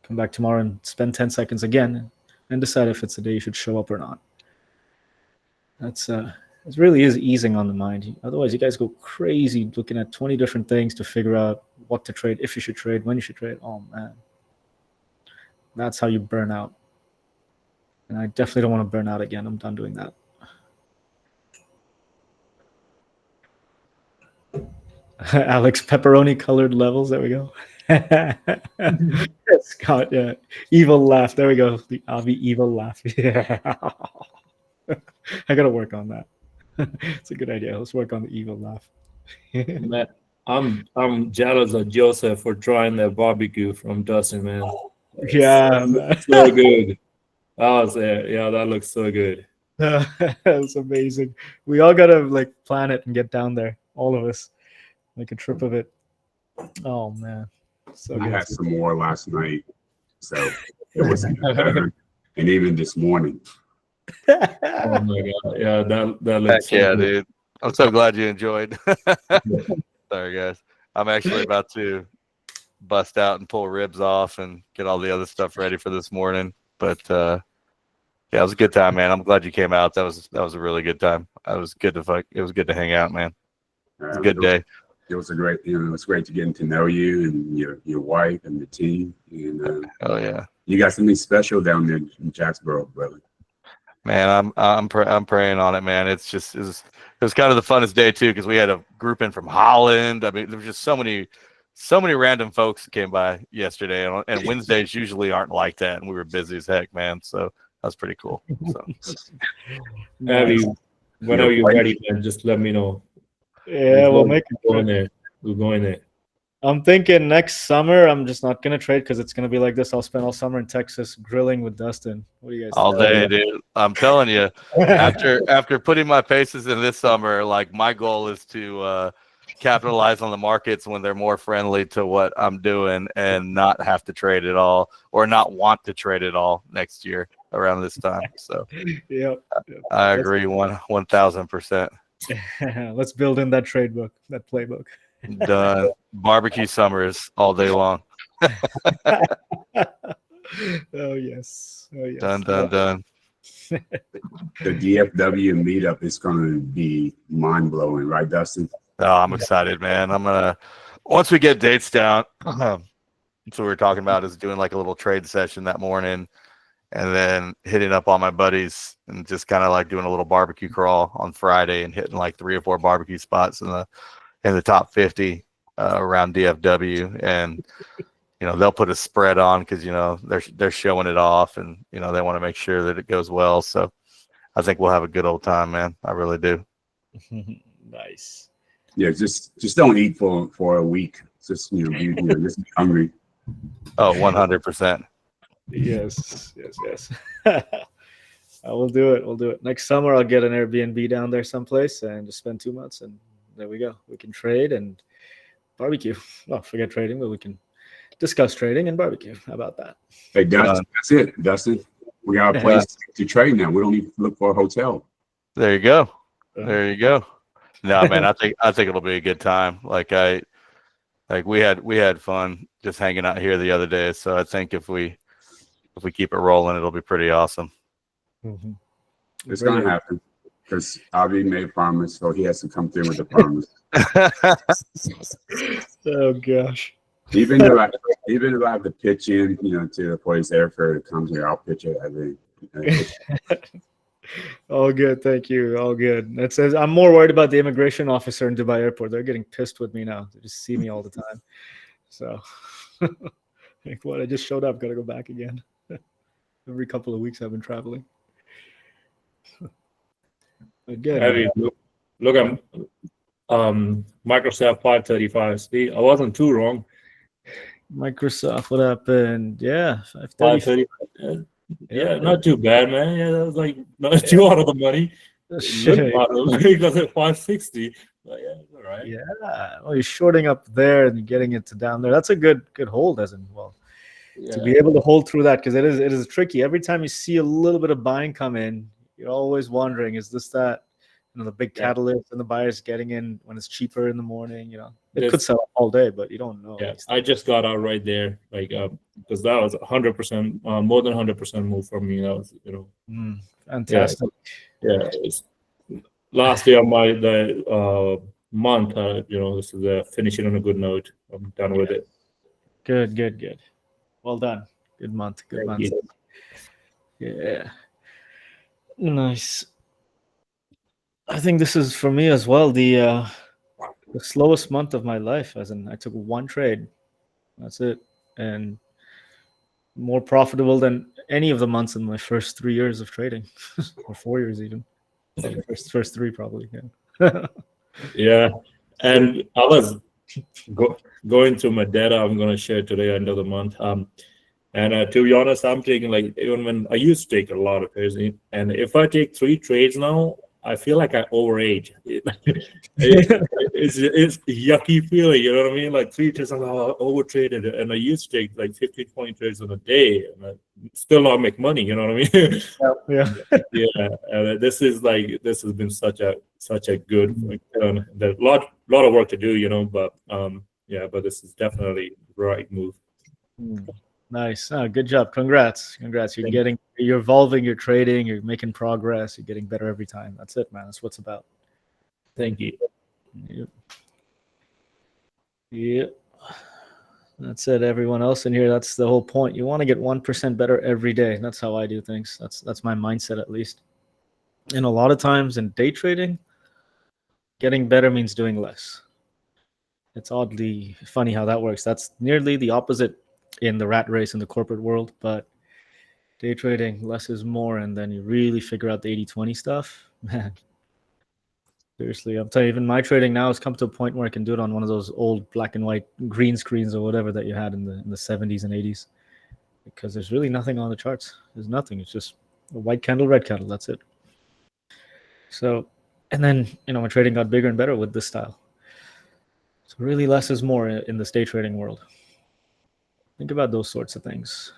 Come back tomorrow and spend 10 seconds again and decide if it's a day you should show up or not. That's it really is easing on the mind. Otherwise, you guys go crazy looking at 20 different things to figure out what to trade, if you should trade, when you should trade. Oh man, that's how you burn out. And I definitely don't want to burn out again. I'm done doing that. Alex, pepperoni colored levels. There we go. Scott, yeah. Evil laugh. There we go. The Avi evil laugh. Yeah. I got to work on that. It's a good idea. Let's work on the evil laugh. Man, I'm jealous of Joseph for trying that barbecue from Dustin, man. Yeah, so good. I was there. Yeah, that looks so good. That's amazing. We all gotta plan it and get down there. All of us, make a trip of it. Oh man, so I good. had some more last night, so it was better. And even this morning. Oh my god, yeah, that looks. Heck yeah, dude. I'm so glad you enjoyed. Sorry, guys. I'm actually about to bust out and pull ribs off and get all the other stuff ready for this morning. But Yeah, it was a good time, man. I'm glad you came out. That was a really good time. It was good to hang out, man. It was a good day. It was a great, it's great to getting to know you and your wife and the team. And Oh yeah, you got something special down there in Jacksboro, brother. man. I'm praying on it, man. It was kind of the funnest day too because we had a group in from Holland. I mean, there was just so many random folks that came by yesterday, and Wednesdays usually aren't like that, and we were busy as heck, man. So that's pretty cool. So Avi, whenever you're ready, man, just let me know. Yeah, we'll make it. Go in there. We'll go in there. I'm thinking next summer I'm just not gonna trade because it's gonna be like this. I'll spend all summer in Texas grilling with Dustin. What do you guys all think? day, dude. I'm telling you, after putting my paces in this summer, like my goal is to capitalize on the markets when they're more friendly to what I'm doing and not have to trade at all or not want to trade at all next year around this time. So Yep. I agree 1,000%. Let's build in that trade book, that playbook. Done. Barbecue summers all day long. Oh yes. Done. The DFW meetup is going to be mind blowing, right, Dustin? Oh, I'm excited, man. Once we get dates down, that's what we were talking about is doing like a little trade session that morning and then hitting up all my buddies and just kind of like doing a little barbecue crawl on Friday and hitting like 3 or 4 barbecue spots in the top 50 around DFW. And, they'll put a spread on because, they're showing it off and, they want to make sure that it goes well. So I think we'll have a good old time, man. I really do. Nice. Yeah, just don't eat for a week. Just just be hungry. Oh, 100%. Yes. We'll do it. We'll do it. Next summer, I'll get an Airbnb down there someplace and just spend 2 months. And there we go. We can trade and barbecue. Oh, forget trading, but we can discuss trading and barbecue. How about that? Hey, Dustin, that's it, Dustin. We got a place to trade now. We don't need to look for a hotel. There you go. There you go. No, man, I think it'll be a good time. We had fun just hanging out here the other day. So I think if we keep it rolling, it'll be pretty awesome. Mm-hmm. It's going to happen because Avi made a promise, so he has to come through with the promise. Oh gosh. Even if I have to pitch in, to the police airfare that comes here, I'll pitch it. All good, thank you. All good. It says I'm more worried about the immigration officer in Dubai airport. They're getting pissed with me now. They just see me all the time. So, like, what? I just showed up. Got to go back again. Every couple of weeks, I've been traveling. Again, Avi, look, I'm Microsoft 535. See, I wasn't too wrong. Microsoft, what happened? Yeah, 535. Yeah, not too bad, man. Yeah, that was like not too out of the money. Because at 560. But yeah, all right. Yeah, well, you're shorting up there and getting it to down there. That's a good hold, as in to be able to hold through that, because it is tricky. Every time you see a little bit of buying come in, you're always wondering, is this that the big catalyst and the buyers getting in when it's cheaper in the morning? It could sell all day, but you don't know. Yeah, I just got out right there, because that was 100%, more than 100% move for me. That was, fantastic. Yeah, last year the month, this is finishing on a good note. I'm done with it. Good. Well done. Good month. Yeah. Nice. I think this is for me as well the slowest month of my life, as in I took one trade. That's it. And more profitable than any of the months in my first 3 years of trading, or 4 years even. First 3 probably. Yeah. Yeah, and I was going through my data. I'm going to share today, end of the month. And to be honest, I'm taking, even when I used to take a lot of trades, and if I take 3 trades now, I feel like I overage. It's yucky feeling, you know what I mean? Like 3 trades, I'm overtraded, and I used to take 15, 20 trades in a day, and I still not make money. You know what I mean? Yeah. Yeah. And this has been such a good. There's a lot of work to do, but but this is definitely the right move. Nice. Oh, good job. Congrats. You're evolving, you're trading, you're making progress, you're getting better every time. That's it, man. That's what it's about. Thank you. Yep. Yep. That's it. Everyone else in here, that's the whole point. You want to get 1% better every day. That's how I do things. That's my mindset, at least. And a lot of times in day trading, getting better means doing less. It's oddly funny how that works. That's nearly the opposite in the rat race in the corporate world, but day trading, less is more, and then you really figure out the 80-20 stuff. Man, seriously, I'm telling you, even my trading now has come to a point where I can do it on one of those old black and white green screens or whatever that you had in the 70s and 80s, because there's really nothing on the charts. There's nothing. It's just a white candle, red candle. That's it. So, and then, my trading got bigger and better with this style. So really less is more in the day trading world. Think about those sorts of things.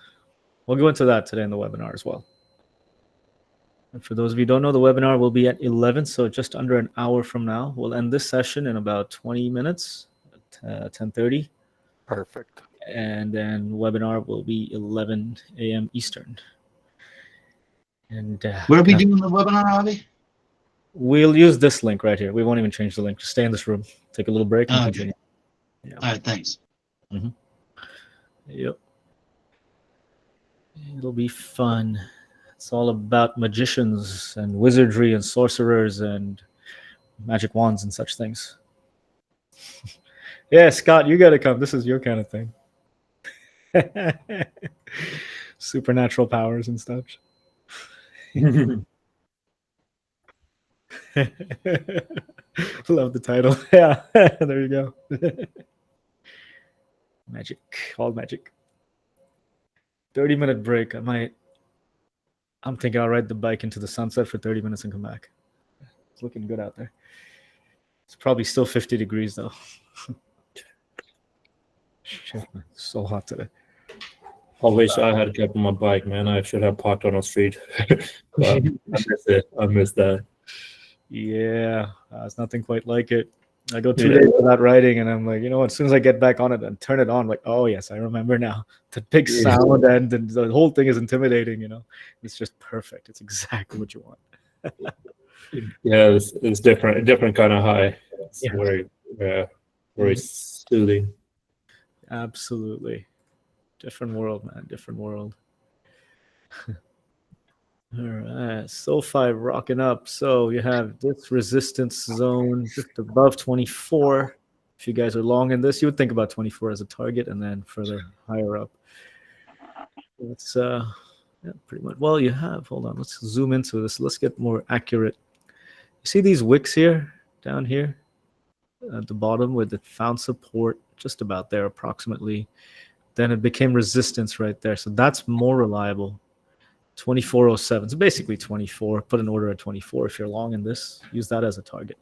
We'll go into that today in the webinar as well. And for those of you who don't know, the webinar will be at 11, so just under an hour from now. We'll end this session in about 20 minutes, at 10:30. Perfect. And then webinar will be 11 a.m. Eastern. And Where are we doing the webinar, Avi? we'll use this link right here. We won't even change the link. Just stay in this room. Take a little break and Okay. continue. Yeah. All right, thanks. Yep. It'll be fun. It's all about magicians and wizardry and sorcerers and magic wands and such things. Yeah, Scott, you got to come. This is your kind of thing. Supernatural powers and stuff. Love the title. Yeah, there you go. Magic, all magic. 30-minute break. I'm thinking I'll ride the bike into the sunset for 30 minutes and come back. It's looking good out there. It's probably still 50 degrees though. Shit, man. It's so hot today. I wish I had kept my bike, man. I should have parked on the street. But I miss it. I miss that. Yeah, it's nothing quite like it. I go 2 days without riding, and I'm like, as soon as I get back on it and turn it on, like, oh yes, I remember now. The big sound and the whole thing is intimidating. It's just perfect. It's exactly what you want. Yeah, it's different. A different kind of high. It's Yeah. very soothing. Absolutely, different world, man. Different world. All right, SoFi rocking up. So you have this resistance zone just above 24. If you guys are long in this, you would think about 24 as a target, and then further higher up. That's pretty much. Well, you have. Hold on, let's zoom into this. Let's get more accurate. You see these wicks here, down here, at the bottom, where it found support, just about there, approximately. Then it became resistance right there. So that's more reliable. 2407. So basically 24. Put an order at 24 if you're long in this. Use that as a target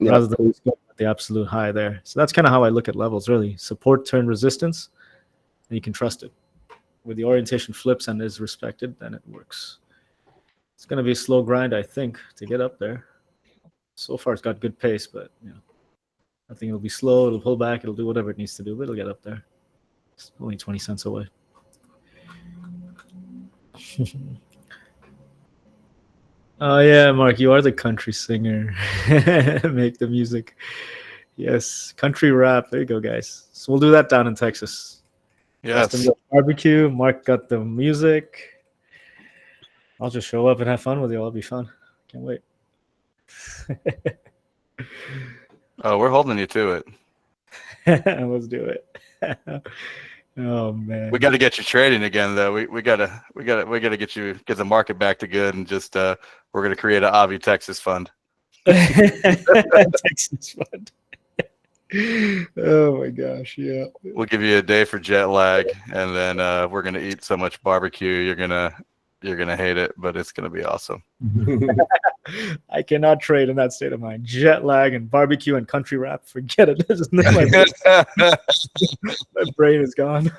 rather than at the absolute high there. So that's kind of how I look at levels, really. Support turn resistance, and you can trust it. With the orientation flips and is respected, then it works. It's going to be a slow grind, I think, to get up there. So far, it's got good pace, but I think it'll be slow. It'll pull back. It'll do whatever it needs to do, but it'll get up there. It's only 20 cents away. Oh yeah, Mark, you are the country singer. Make the music. Yes, country rap. There you go, guys. So we'll do that down in Texas. Yes. Justin got barbecue. Mark got the music. I'll just show up and have fun with you. It'll be fun. Can't wait. Oh, we're holding you to it. Let's do it. Oh man, We got to get you trading again, though. We gotta get the market back to good, and just we're gonna create an Avi Texas fund. Texas fund. Oh my gosh, yeah. We'll give you a day for jet lag, and then we're gonna eat so much barbecue. You're gonna hate it, but it's gonna be awesome. I cannot trade in that state of mind. Jet lag and barbecue and country rap. Forget it. My brain is gone.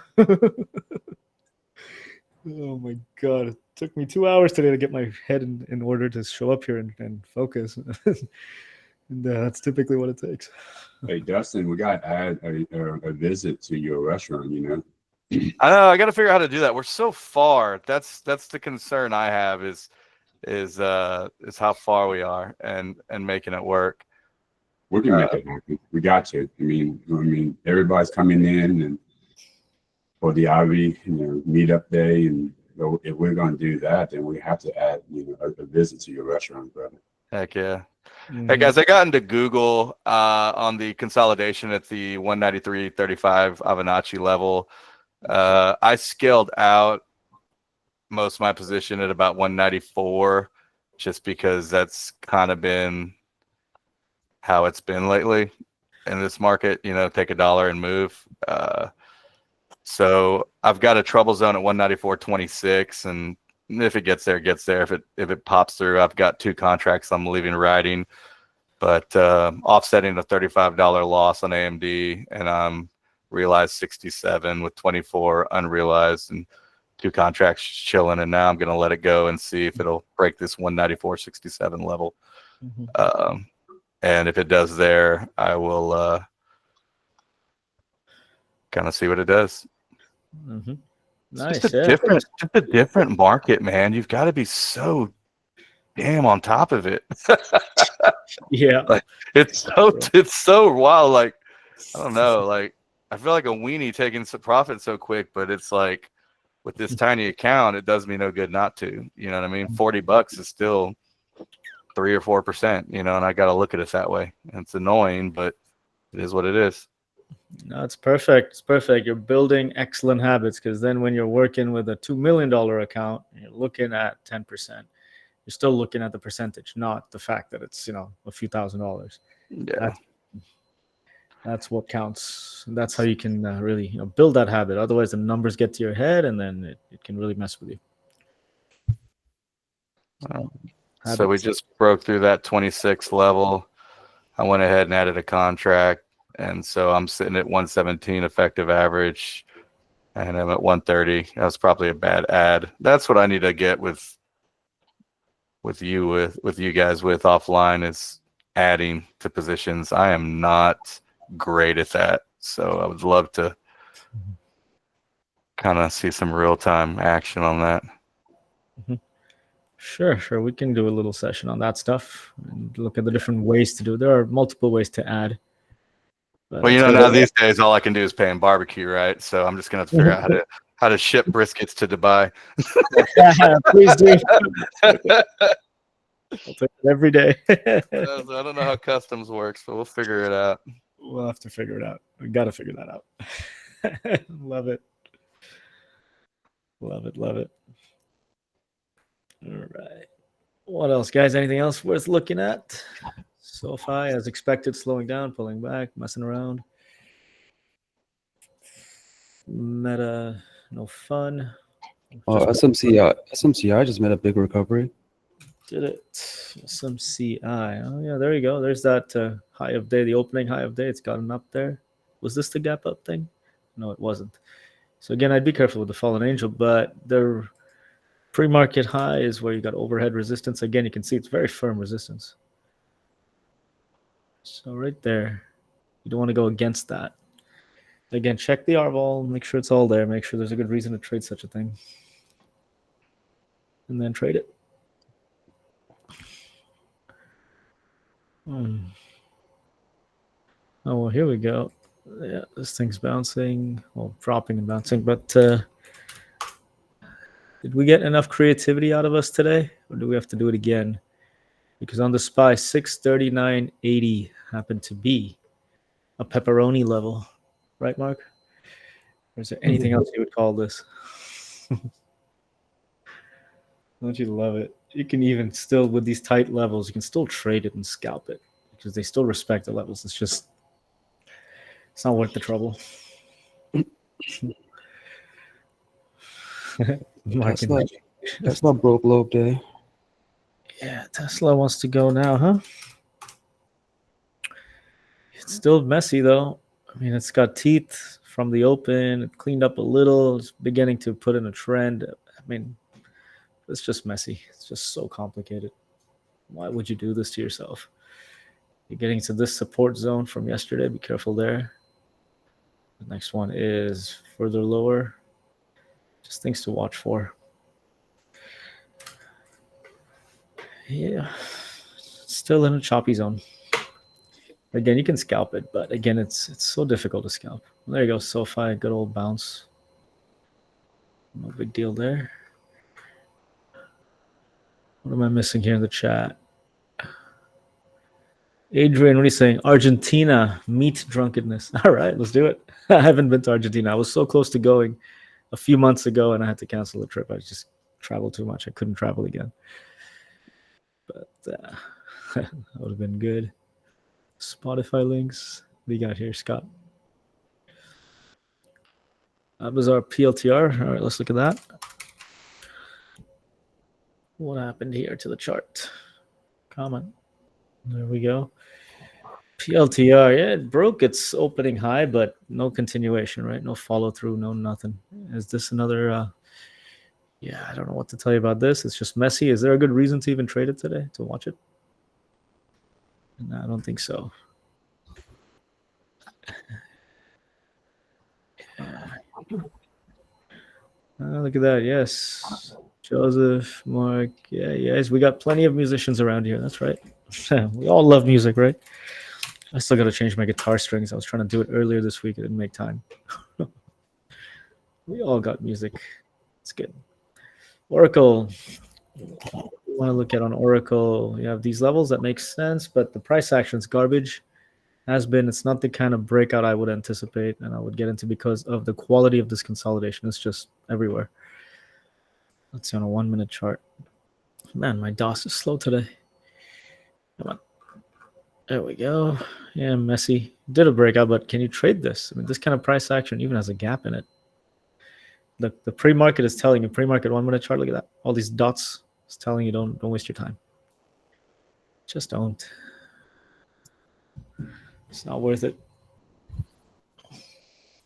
Oh my god. It took me 2 hours today to get my head in order to show up here and focus. And that's typically what it takes. Hey, Dustin, we got to add a visit to your restaurant, I know. I got to figure out how to do that. We're so far. That's the concern I have is how far we are and making it work. We can make it happen. We got you. I mean, everybody's coming in and for the Avi, meetup day, and if we're going to do that, then we have to add, a visit to your restaurant, brother. Heck yeah. Mhm. Hey guys, I got into Google on the consolidation at the 193.35 Avenacci level. I scaled out most of my position at about 194 just because that's kind of been how it's been lately in this market, take a dollar and move. So I've got a trouble zone at 194.26, and if it gets there, it gets there. If it pops through, I've got 2 contracts I'm leaving riding, but offsetting a $35 loss on AMD, and I'm realized 67 with 24 unrealized and 2 contracts chilling, and now I'm going to let it go and see if it'll break this 194.67 level. Mhm. And if it does there, I will kind of see what it does. Mhm. It's Nice. just Yeah. just a different market, man. You've got to be so damn on top of it. Yeah. Like it's so wild. Like I don't know. Like I feel like a weenie taking some profit so quick, but it's like with this tiny account, it does me no good not to. You know what I mean? $40 is still 3 or 4%. And I got to look at it that way. And it's annoying, but it is what it is. No, it's perfect. It's perfect. You're building excellent habits because then when you're working with a $2 million account, you're looking at 10%. You're still looking at the percentage, not the fact that it's, a few $1,000s. Yeah. That's what counts. And that's how you can really, build that habit. Otherwise, the numbers get to your head and then it can really mess with you. So we Habits. just broke through that 26 level. I went ahead and added a contract. And so I'm sitting at 117 effective average, and I'm at 130. That was probably a bad ad. That's what I need to get with you guys with offline is adding to positions. I am not great at that. So I would love to kind of see some real-time action on that. Sure. We can do a little session on that stuff and look at the different ways to do it. There are multiple ways to add. But Well, now these days all I can do is pay in barbecue, right? So I'm just gonna have to figure out how to ship briskets to Dubai. Please do. I'll take it every day. I don't know how customs works, but we'll figure it out. We'll have to figure it out. We got to figure that out. Love it. Love it. All right. What else, guys? Anything else worth looking at? SoFi, as expected, slowing down, pulling back, messing around. Meta, no fun. SMCI just made a big recovery. Did it. Some CI. Oh, yeah, there you go. There's that high of day, the opening high of day. It's gotten up there. Was this the gap up thing? No, it wasn't. So, again, I'd be careful with the fallen angel, but the pre-market high is where you got overhead resistance. Again, you can see it's very firm resistance. So, right there, you don't want to go against that. Again, check the R-vol, make sure it's all there, make sure there's a good reason to trade such a thing. And then trade it. Oh, well, here we go. Yeah, this thing's bouncing, well, dropping and bouncing. But did we get enough creativity out of us today? Or do we have to do it again? Because on the SPY, 639.80 happened to be a pepperoni level. Right, Mark? Or is there anything else you would call this? Don't you love it? You can even still, with these tight levels, you can still trade it and scalp it because they still respect the levels. It's not worth the trouble. Tesla broke low day. Yeah, Tesla wants to go now, huh? It's still messy, though. I mean, it's got teeth from the open. It cleaned up a little. It's beginning to put in a trend. I mean, it's just messy. It's just so complicated. Why would you do this to yourself? You're getting to this support zone from yesterday. Be careful there. The next one is further lower. Just things to watch for. Yeah, still in a choppy zone. Again, you can scalp it, but again, it's so difficult to scalp. There you go, SoFi, good old bounce. No big deal there. What am I missing here in the chat? Adrian, what are you saying? Argentina, meat drunkenness. All right, let's do it. I haven't been to Argentina. I was so close to going a few months ago, and I had to cancel the trip. I just traveled too much. I couldn't travel again. But that would have been good. Spotify links. What do you got here, Scott? That was our PLTR. All right, let's look at that. What happened here to the chart? Comment. There we go. PLTR, yeah, it broke its opening high, but no continuation, right? No follow through, no nothing. Is this another? Yeah, I don't know what to tell you about this. It's just messy. Is there a good reason to even trade it today, to watch it? No, I don't think so. Look at that. Yes. Joseph, Mark. Yeah, yes. We got plenty of musicians around here. That's right. We all love music, right? I still got to change my guitar strings. I was trying to do it earlier this week. I didn't make time. We all got music. It's good. Oracle. You want to look at on Oracle. You have these levels that make sense, but the price action is garbage. Has been. It's not the kind of breakout I would anticipate and I would get into because of the quality of this consolidation. It's just everywhere. Let's see on a 1 minute chart. Man, my DOS is slow today. Come on. There we go. Yeah, messy. Did a breakout, but can you trade this? I mean, this kind of price action even has a gap in it. Look, the pre-market is telling you, pre-market 1 minute chart, look at that. All these dots is telling you don't waste your time. Just don't. It's not worth it.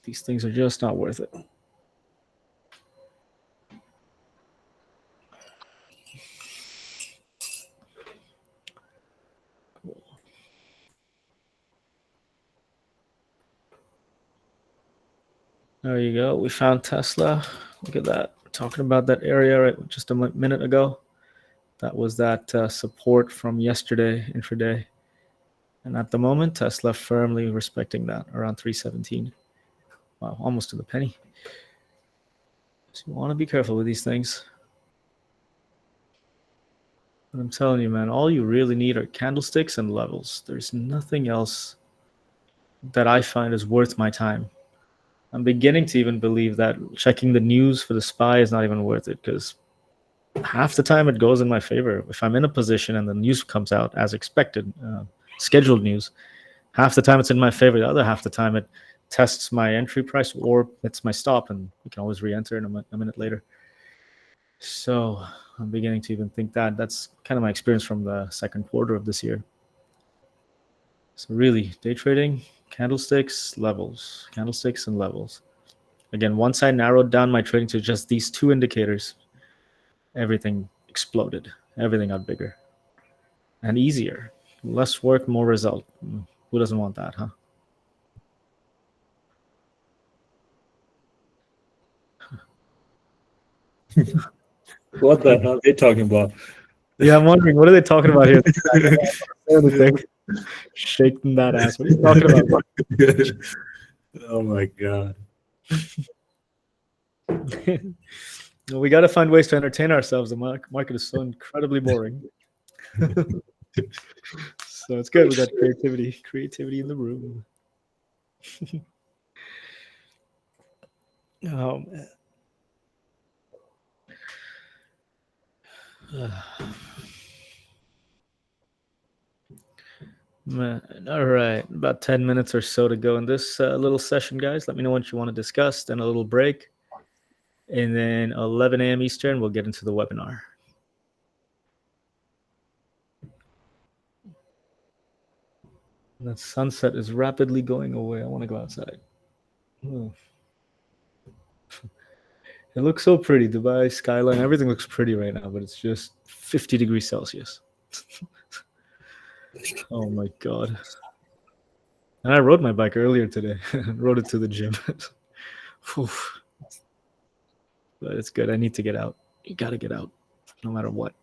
These things are just not worth it. Cool. There you go. We found Tesla. Look at that. We're talking about that area right just a minute ago. That was that support from yesterday, intraday. And at the moment, Tesla firmly respecting that around 317. Wow, almost to the penny. So you want to be careful with these things. But I'm telling you, man, all you really need are candlesticks and levels. There's nothing else that I find is worth my time. I'm beginning to even believe that checking the news for the SPY is not even worth it because half the time it goes in my favor. If I'm in a position and the news comes out as expected, scheduled news, half the time it's in my favor. The other half the time it tests my entry price or it's my stop, and you can always re-enter in a minute later. So I'm beginning to even think that that's kind of my experience from the second quarter of this year. So really, day trading, candlesticks, levels, candlesticks and levels. Again, once I narrowed down my trading to just these two indicators, everything exploded. Everything got bigger and easier. Less work, more result. Who doesn't want that, huh? What the hell are they talking about? Yeah, I'm wondering, what are they talking about here? Anything? Shaking that ass. What are you talking about? Oh my god. We got to find ways to entertain ourselves. The market is so incredibly boring. So it's good. We got creativity in the room. Oh man. All right, about 10 minutes or so to go in this little session, guys. Let me know what you want to discuss, then a little break. And then 11 a.m. Eastern, we'll get into the webinar. The sunset is rapidly going away. I want to go outside. Oh. It looks so pretty. Dubai skyline, everything looks pretty right now, but it's just 50 degrees Celsius. Oh my god. And I rode my bike earlier today. Rode it to the gym. It but it's good. I need to get out. You got to get out no matter what.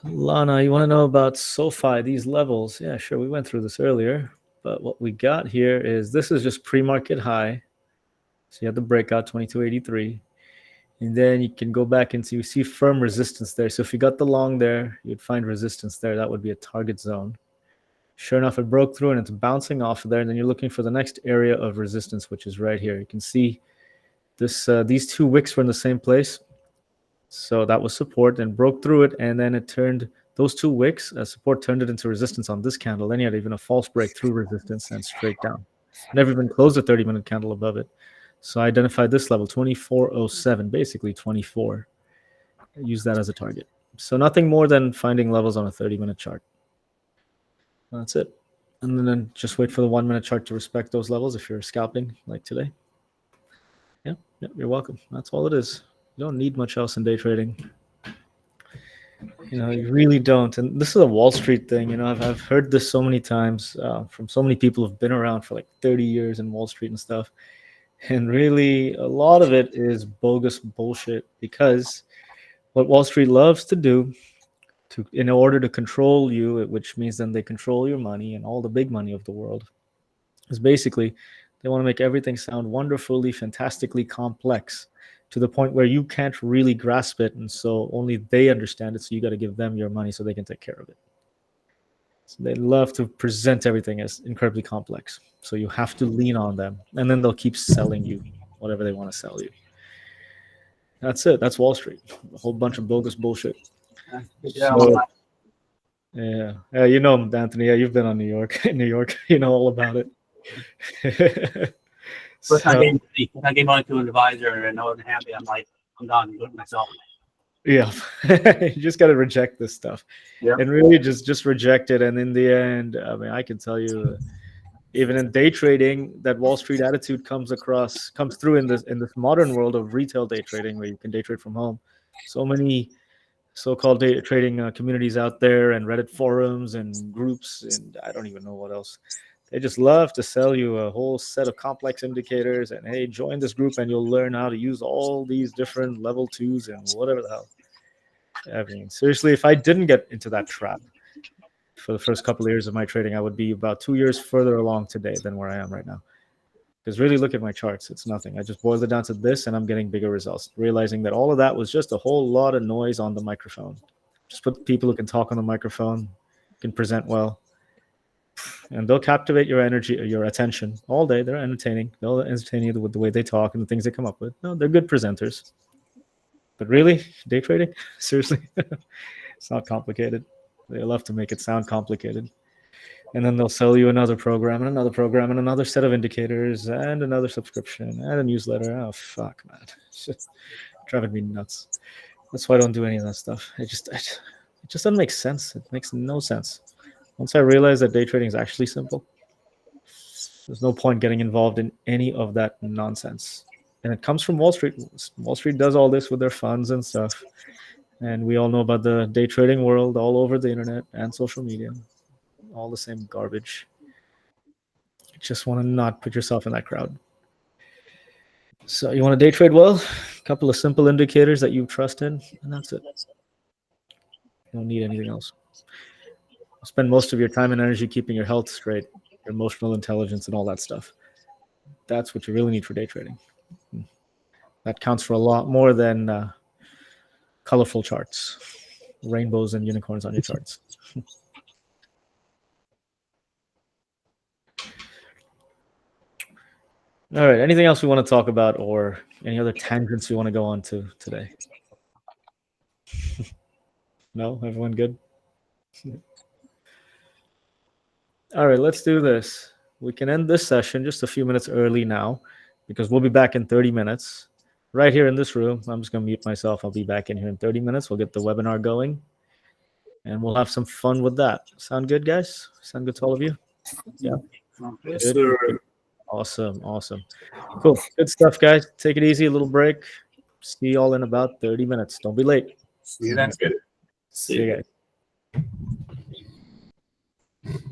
Lana, you want to know about SoFi, these levels? Yeah, sure. We went through this earlier, but what we got here is this is just pre-market high. So you have the breakout 2283, and then you can go back into, you see firm resistance there. So if you got the long there, you'd find resistance there. That would be a target zone. Sure enough, it broke through and it's bouncing off of there. And then you're looking for the next area of resistance, which is right here. You can see this. These two wicks were in the same place. So that was support, and broke through it, and then it turned those two wicks as support, turned it into resistance on this candle. Then you had even a false breakthrough resistance and straight down. Never even closed a 30-minute candle above it. So I identified this level, 2407, basically 24. I use that as a target. So nothing more than finding levels on a 30-minute chart. That's it. And then just wait for the 1-minute chart to respect those levels if you're scalping like today. Yeah, you're welcome. That's all it is. You don't need much else in day trading. You really don't. And this is a Wall Street thing. I've heard this so many times from so many people who've been around for like 30 years in Wall Street and stuff. And really, a lot of it is bogus bullshit, because what Wall Street loves to do in order to control you, which means then they control your money and all the big money of the world, is basically they want to make everything sound wonderfully, fantastically complex, to the point where you can't really grasp it, and so only they understand it, so you got to give them your money so they can take care of it. So they love to present everything as incredibly complex, so you have to lean on them, and then they'll keep selling you whatever they want to sell you. That's it. That's Wall Street. A whole bunch of bogus bullshit. Yeah, Yeah, you know, Anthony. Yeah, you've been on New York. In New York, you know all about it. first time I gave money to an advisor and I wasn't happy. I'm like, I'm done. I'm doing it myself. Yeah, you just got to reject this stuff, and really just reject it. And in the end, I mean, I can tell you, even in day trading, that Wall Street attitude comes through in this modern world of retail day trading, where you can day trade from home. So many so-called day trading communities out there, and Reddit forums and groups, and I don't even know what else. They just love to sell you a whole set of complex indicators, and hey, join this group and you'll learn how to use all these different level 2s and whatever the hell. I mean, seriously, if I didn't get into that trap for the first couple of years of my trading, I would be about 2 years further along today than where I am right now. Because really, look at my charts. It's nothing. I just boiled it down to this, and I'm getting bigger results, realizing that all of that was just a whole lot of noise on the microphone. Just put people who can talk on the microphone, can present well, and they'll captivate your energy, your attention all day. They're entertaining. They'll entertain you with the way they talk and the things they come up with. No, they're good presenters. But really, day trading? Seriously? It's not complicated. They love to make it sound complicated. And then they'll sell you another program and another program and another set of indicators and another subscription and a newsletter. Oh, fuck, man. It's just driving me nuts. That's why I don't do any of that stuff. It just doesn't make sense. It makes no sense. Once I realized that day trading is actually simple, there's no point getting involved in any of that nonsense. And it comes from Wall Street. Wall Street does all this with their funds and stuff. And we all know about the day trading world all over the internet and social media. All the same garbage. You just want to not put yourself in that crowd. So you want to day trade well? A couple of simple indicators that you trust in, and that's it. You don't need anything else. Spend most of your time and energy keeping your health straight, your emotional intelligence, and all that stuff. That's what you really need for day trading. That counts for a lot more than colorful charts, rainbows and unicorns on your charts. All right. Anything else we want to talk about, or any other tangents we want to go on to today? No? Everyone good? All right. Let's do this. We can end this session just a few minutes early now, because we'll be back in 30 minutes right here in this room. I'm just going to mute myself. I'll be back in here in 30 minutes. We'll get the webinar going, and we'll have some fun with that. Sound good, guys? Sound good to all of you? Yeah. Yes, sir. Awesome. Cool. Good stuff, guys. Take it easy. A little break. See you all in about 30 minutes. Don't be late. See you then. See you guys.